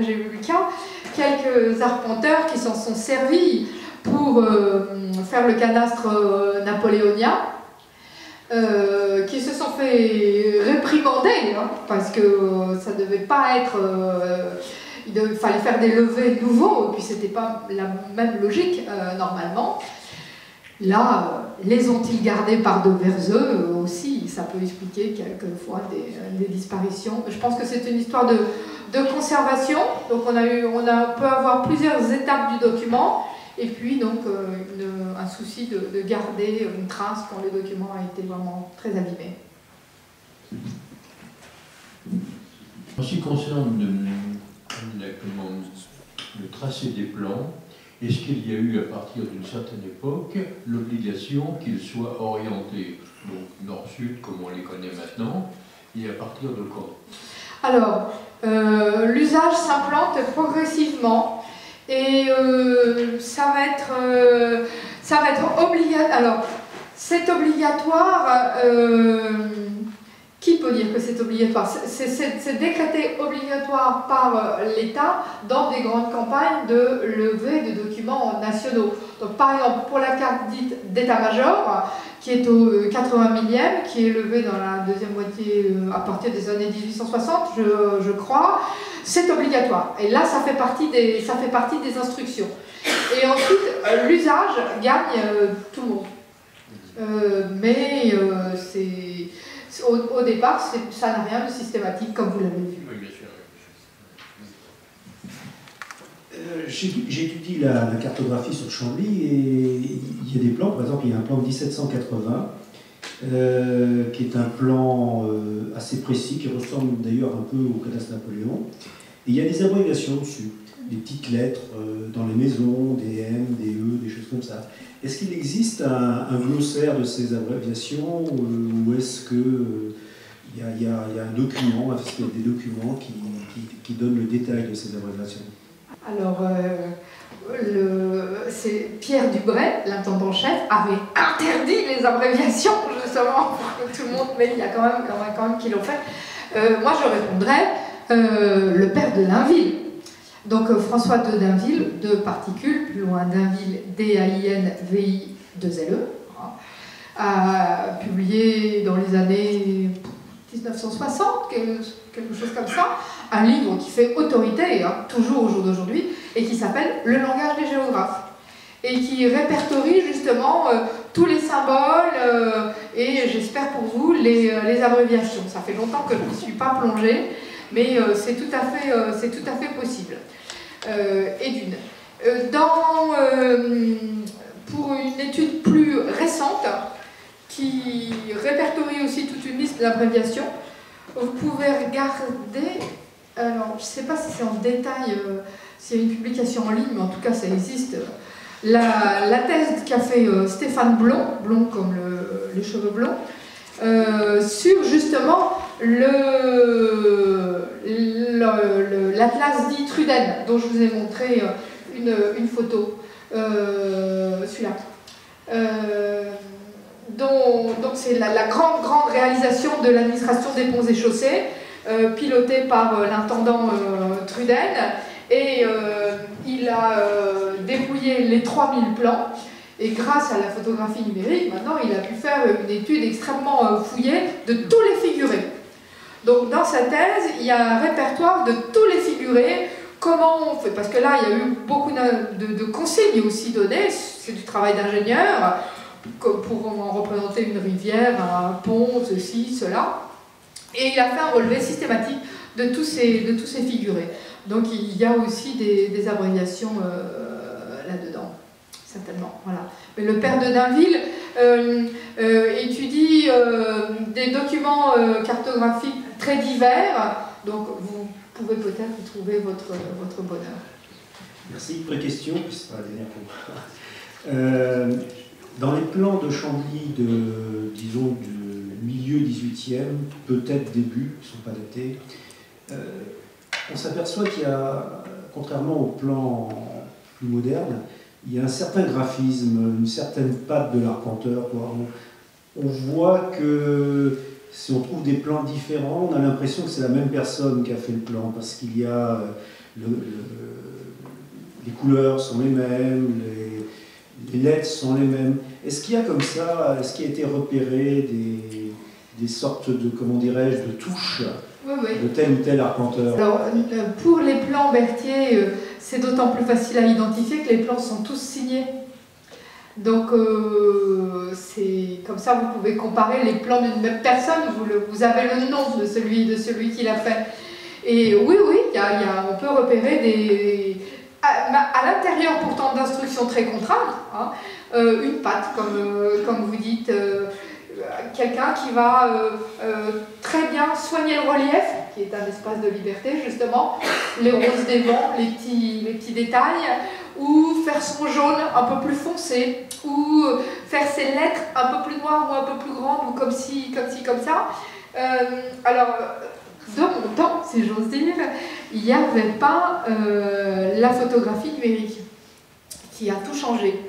j'ai vu le cas, quelques arpenteurs qui s'en sont servis pour faire le cadastre napoléonien, qui se sont fait réprimander, hein, parce que ça ne devait pas être... il fallait faire des levés nouveaux, et puis c'était pas la même logique normalement. Là, les ont-ils gardés par devers eux aussi? Ça peut expliquer quelquefois des disparitions. Je pense que c'est une histoire de conservation. Donc on peut avoir plusieurs étapes du document, et puis donc un souci de garder une trace quand le document a été vraiment très abîmé. En ce qui concerne le tracé des plans, est-ce qu'il y a eu à partir d'une certaine époque l'obligation qu'ils soient orientés, donc nord-sud comme on les connaît maintenant, et à partir de quand? Alors, l'usage s'implante progressivement, et ça va être obligatoire. Alors, c'est obligatoire qui peut dire que c'est obligatoire? C'est décrété obligatoire par l'État dans des grandes campagnes de levée de documents nationaux. Donc, par exemple, pour la carte dite d'état-major, qui est au 80 millième, qui est levée dans la deuxième moitié à partir des années 1860, je crois, c'est obligatoire. Et là, ça fait partie des instructions. Et ensuite, l'usage gagne tout le monde. Mais au départ, ça n'a rien de systématique, comme vous l'avez vu. Oui, bien sûr. J'étudie la cartographie sur Chambly et il y a des plans, par exemple il y a un plan de 1780 qui est un plan assez précis, qui ressemble d'ailleurs un peu au cadastre Napoléon, et il y a des abréviations dessus, des petites lettres dans les maisons, des M, des E, des choses comme ça. Est-ce qu'il existe un glossaire de ces abréviations ou est-ce que il y a un document, des documents qui donnent le détail de ces abréviations? Alors, Pierre Dubray, l'intendant-chef, avait interdit les abréviations, justement, pour que tout le monde, mais il y a quand même qui l'ont fait. Moi, je répondrais le père de Dainville. Donc, François de Dainville, deux particules, plus loin Dainville, D-A-I-N-V-I-2-L-E, a publié dans les années 1960, quelque chose comme ça, un livre qui fait autorité, toujours au jour d'aujourd'hui, et qui s'appelle « Le langage des géographes », et qui répertorie justement tous les symboles et, j'espère pour vous, les abréviations. Ça fait longtemps que je ne suis pas plongée, mais c'est tout à fait possible. Et d'une. Pour une étude plus récente, qui répertorie aussi toute une liste d'abréviations, vous pouvez regarder, alors je ne sais pas si c'est en détail, s'il y a une publication en ligne, mais en tout cas ça existe, la thèse qu'a fait Stéphane Blond, blond comme les cheveux blonds, sur justement l'atlas dit Truden, dont je vous ai montré une photo, celui-là. Donc c'est la grande réalisation de l'administration des ponts et chaussées, pilotée par l'intendant Truden, et il a dépouillé les 3000 plans, et grâce à la photographie numérique, maintenant il a pu faire une étude extrêmement fouillée de tous les figurés. Donc dans sa thèse, il y a un répertoire de tous les figurés, comment on fait, parce que là il y a eu beaucoup de consignes aussi données, c'est du travail d'ingénieur, pour en représenter une rivière, un pont, ceci, cela. Et il a fait un relevé systématique de tous ces figurés. Donc il y a aussi des abréviations là-dedans, certainement. Voilà. Mais le père de Dainville étudie des documents cartographiques très divers, donc vous pouvez peut-être y trouver votre bonheur. Merci. Une question, puis ce sera la dernière pour moi. Dans les plans de Chambly disons, du milieu 18e, peut-être début, ils ne sont pas datés, on s'aperçoit qu'il y a, contrairement aux plans plus modernes, il y a un certain graphisme, une certaine patte de l'arpenteur. On voit que si on trouve des plans différents, on a l'impression que c'est la même personne qui a fait le plan, parce qu'il y a les couleurs sont les mêmes, les lettres sont les mêmes. Est-ce qu'il y a comme ça, est-ce qu'il a été repéré des sortes de, comment dirais-je, de touches de tel ou tel arpenteur? Alors, pour les plans Berthier, c'est d'autant plus facile à identifier que les plans sont tous signés. Donc, c'est comme ça, vous pouvez comparer les plans d'une même personne, vous avez le nom de celui qui l'a fait. Et oui, on peut repérer à l'intérieur pourtant d'instructions très contraintes, une patte, comme vous dites, quelqu'un qui va très bien soigner le relief, qui est un espace de liberté justement, les roses des vents, les petits détails, ou faire son jaune un peu plus foncé, ou faire ses lettres un peu plus noires ou un peu plus grandes, ou comme ça. Alors, de mon temps, si j'ose dire, il n'y avait pas la photographie numérique, qui a tout changé.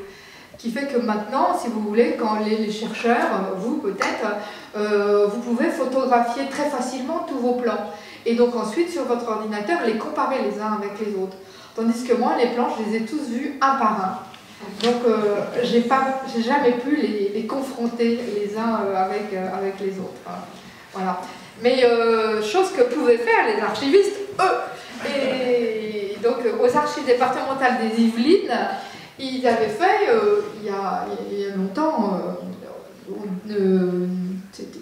qui fait que maintenant, si vous voulez, quand les chercheurs, vous peut-être, vous pouvez photographier très facilement tous vos plans. Et donc ensuite, sur votre ordinateur, les comparer les uns avec les autres. Tandis que moi, les plans, je les ai tous vus un par un. Donc, j'ai jamais pu les confronter les uns avec les autres. Hein. Voilà. Mais chose que pouvaient faire les archivistes, eux. Et donc, aux archives départementales des Yvelines, ils avaient fait, il y a longtemps, c'était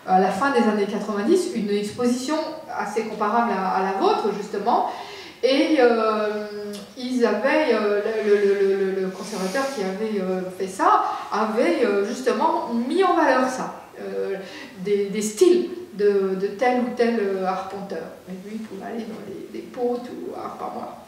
à la fin des années 90, une exposition assez comparable à la vôtre, justement. Et ils avaient, le conservateur qui avait fait ça, avait justement mis en valeur ça, des styles de tel ou tel arpenteur. Et lui, il pouvait aller dans des pots, tout, par mois.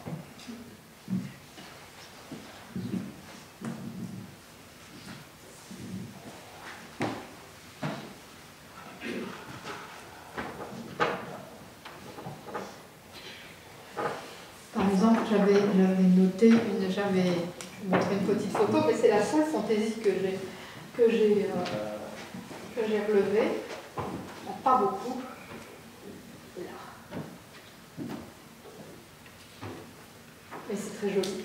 Par exemple, j'avais noté j'avais montré une petite photo, mais c'est la seule fantaisie que j'ai relevée. Il n'y en a pas beaucoup. Là. Mais c'est très joli.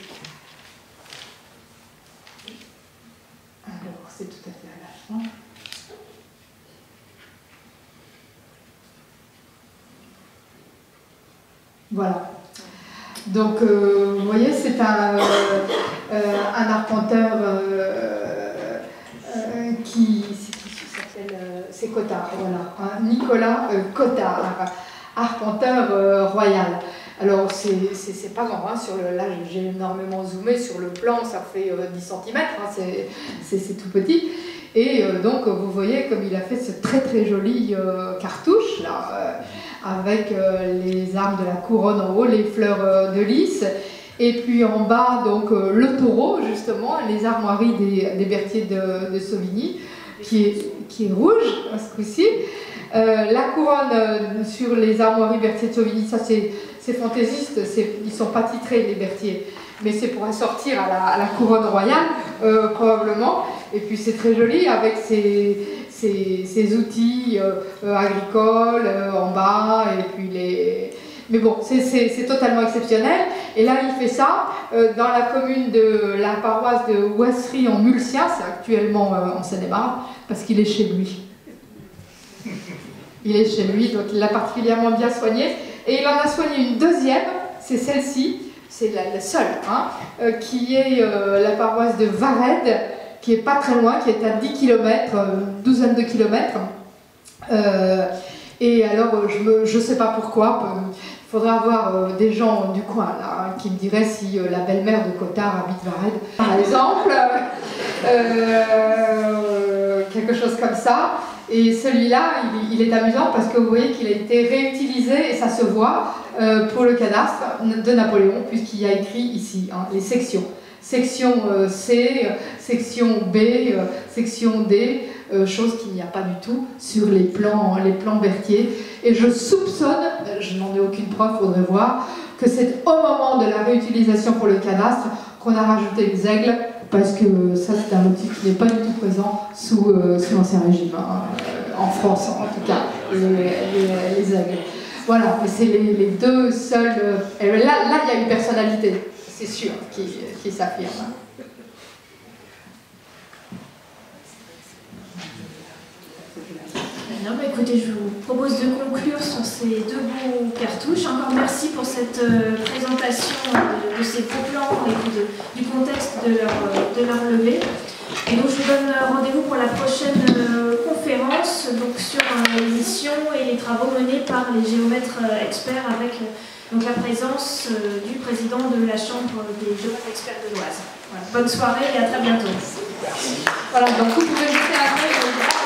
Alors, c'est tout à fait à la fin. Voilà. Donc, vous voyez, c'est un arpenteur qui s'appelle, c'est Cottard, voilà, Nicolas Cottard, arpenteur royal. Alors, c'est pas grand, hein, là j'ai énormément zoomé sur le plan, ça fait 10 cm, hein, c'est tout petit. Et donc, vous voyez comme il a fait ce très très joli cartouche, là, avec les armes de la couronne en haut, les fleurs de lys, et puis en bas, donc, le taureau, justement, les armoiries des Berthier de Sauvigny, qui est rouge, à ce coup-ci. La couronne sur les armoiries Berthier de Sauvigny, ça c'est fantaisiste, ils ne sont pas titrés, les Berthier, mais c'est pour assortir à la couronne royale, probablement. Et puis c'est très joli avec ces outils agricoles en bas, et puis les... Mais bon, c'est totalement exceptionnel. Et là, il fait ça dans la commune de la paroisse de Ouassery en Mulsien, c'est actuellement en Seine-et-Marne, parce qu'il est chez lui. Il est chez lui, donc il l'a particulièrement bien soigné. Et il en a soigné une deuxième, c'est celle-ci, c'est la seule, hein, qui est la paroisse de Vared, qui est pas très loin, qui est à 10 km, une douzaine de kilomètres. Et alors, je ne sais pas pourquoi, il faudrait avoir des gens du coin là, hein, qui me diraient si la belle-mère de Cottard habite Vared, par exemple, quelque chose comme ça. Et celui-là, il est amusant parce que vous voyez qu'il a été réutilisé, et ça se voit, pour le cadastre de Napoléon, puisqu'il y a écrit ici, hein, les sections. Section C, section B, section D, chose qu'il n'y a pas du tout sur les plans Berthier. Et je soupçonne, je n'en ai aucune preuve, il faudrait voir, que c'est au moment de la réutilisation pour le cadastre qu'on a rajouté les aigles, parce que ça c'est un motif qui n'est pas du tout présent sous l'Ancien Régime, hein, en France en tout cas, les aigles. Voilà, mais c'est les deux seuls... là, il y a une personnalité, c'est sûr, qui s'affirme. Non, bah écoutez, je vous propose de conclure sur ces deux beaux cartouches. Encore merci pour cette présentation de ces beaux plans et du contexte de leur levée. Et donc je vous donne rendez-vous pour la prochaine conférence donc, sur l'émission et les travaux menés par les géomètres experts avec donc, la présence du président de la Chambre des géomètres experts de l'Oise. Voilà. Bonne soirée et à très bientôt. Voilà, donc vous pouvez jeter un œil.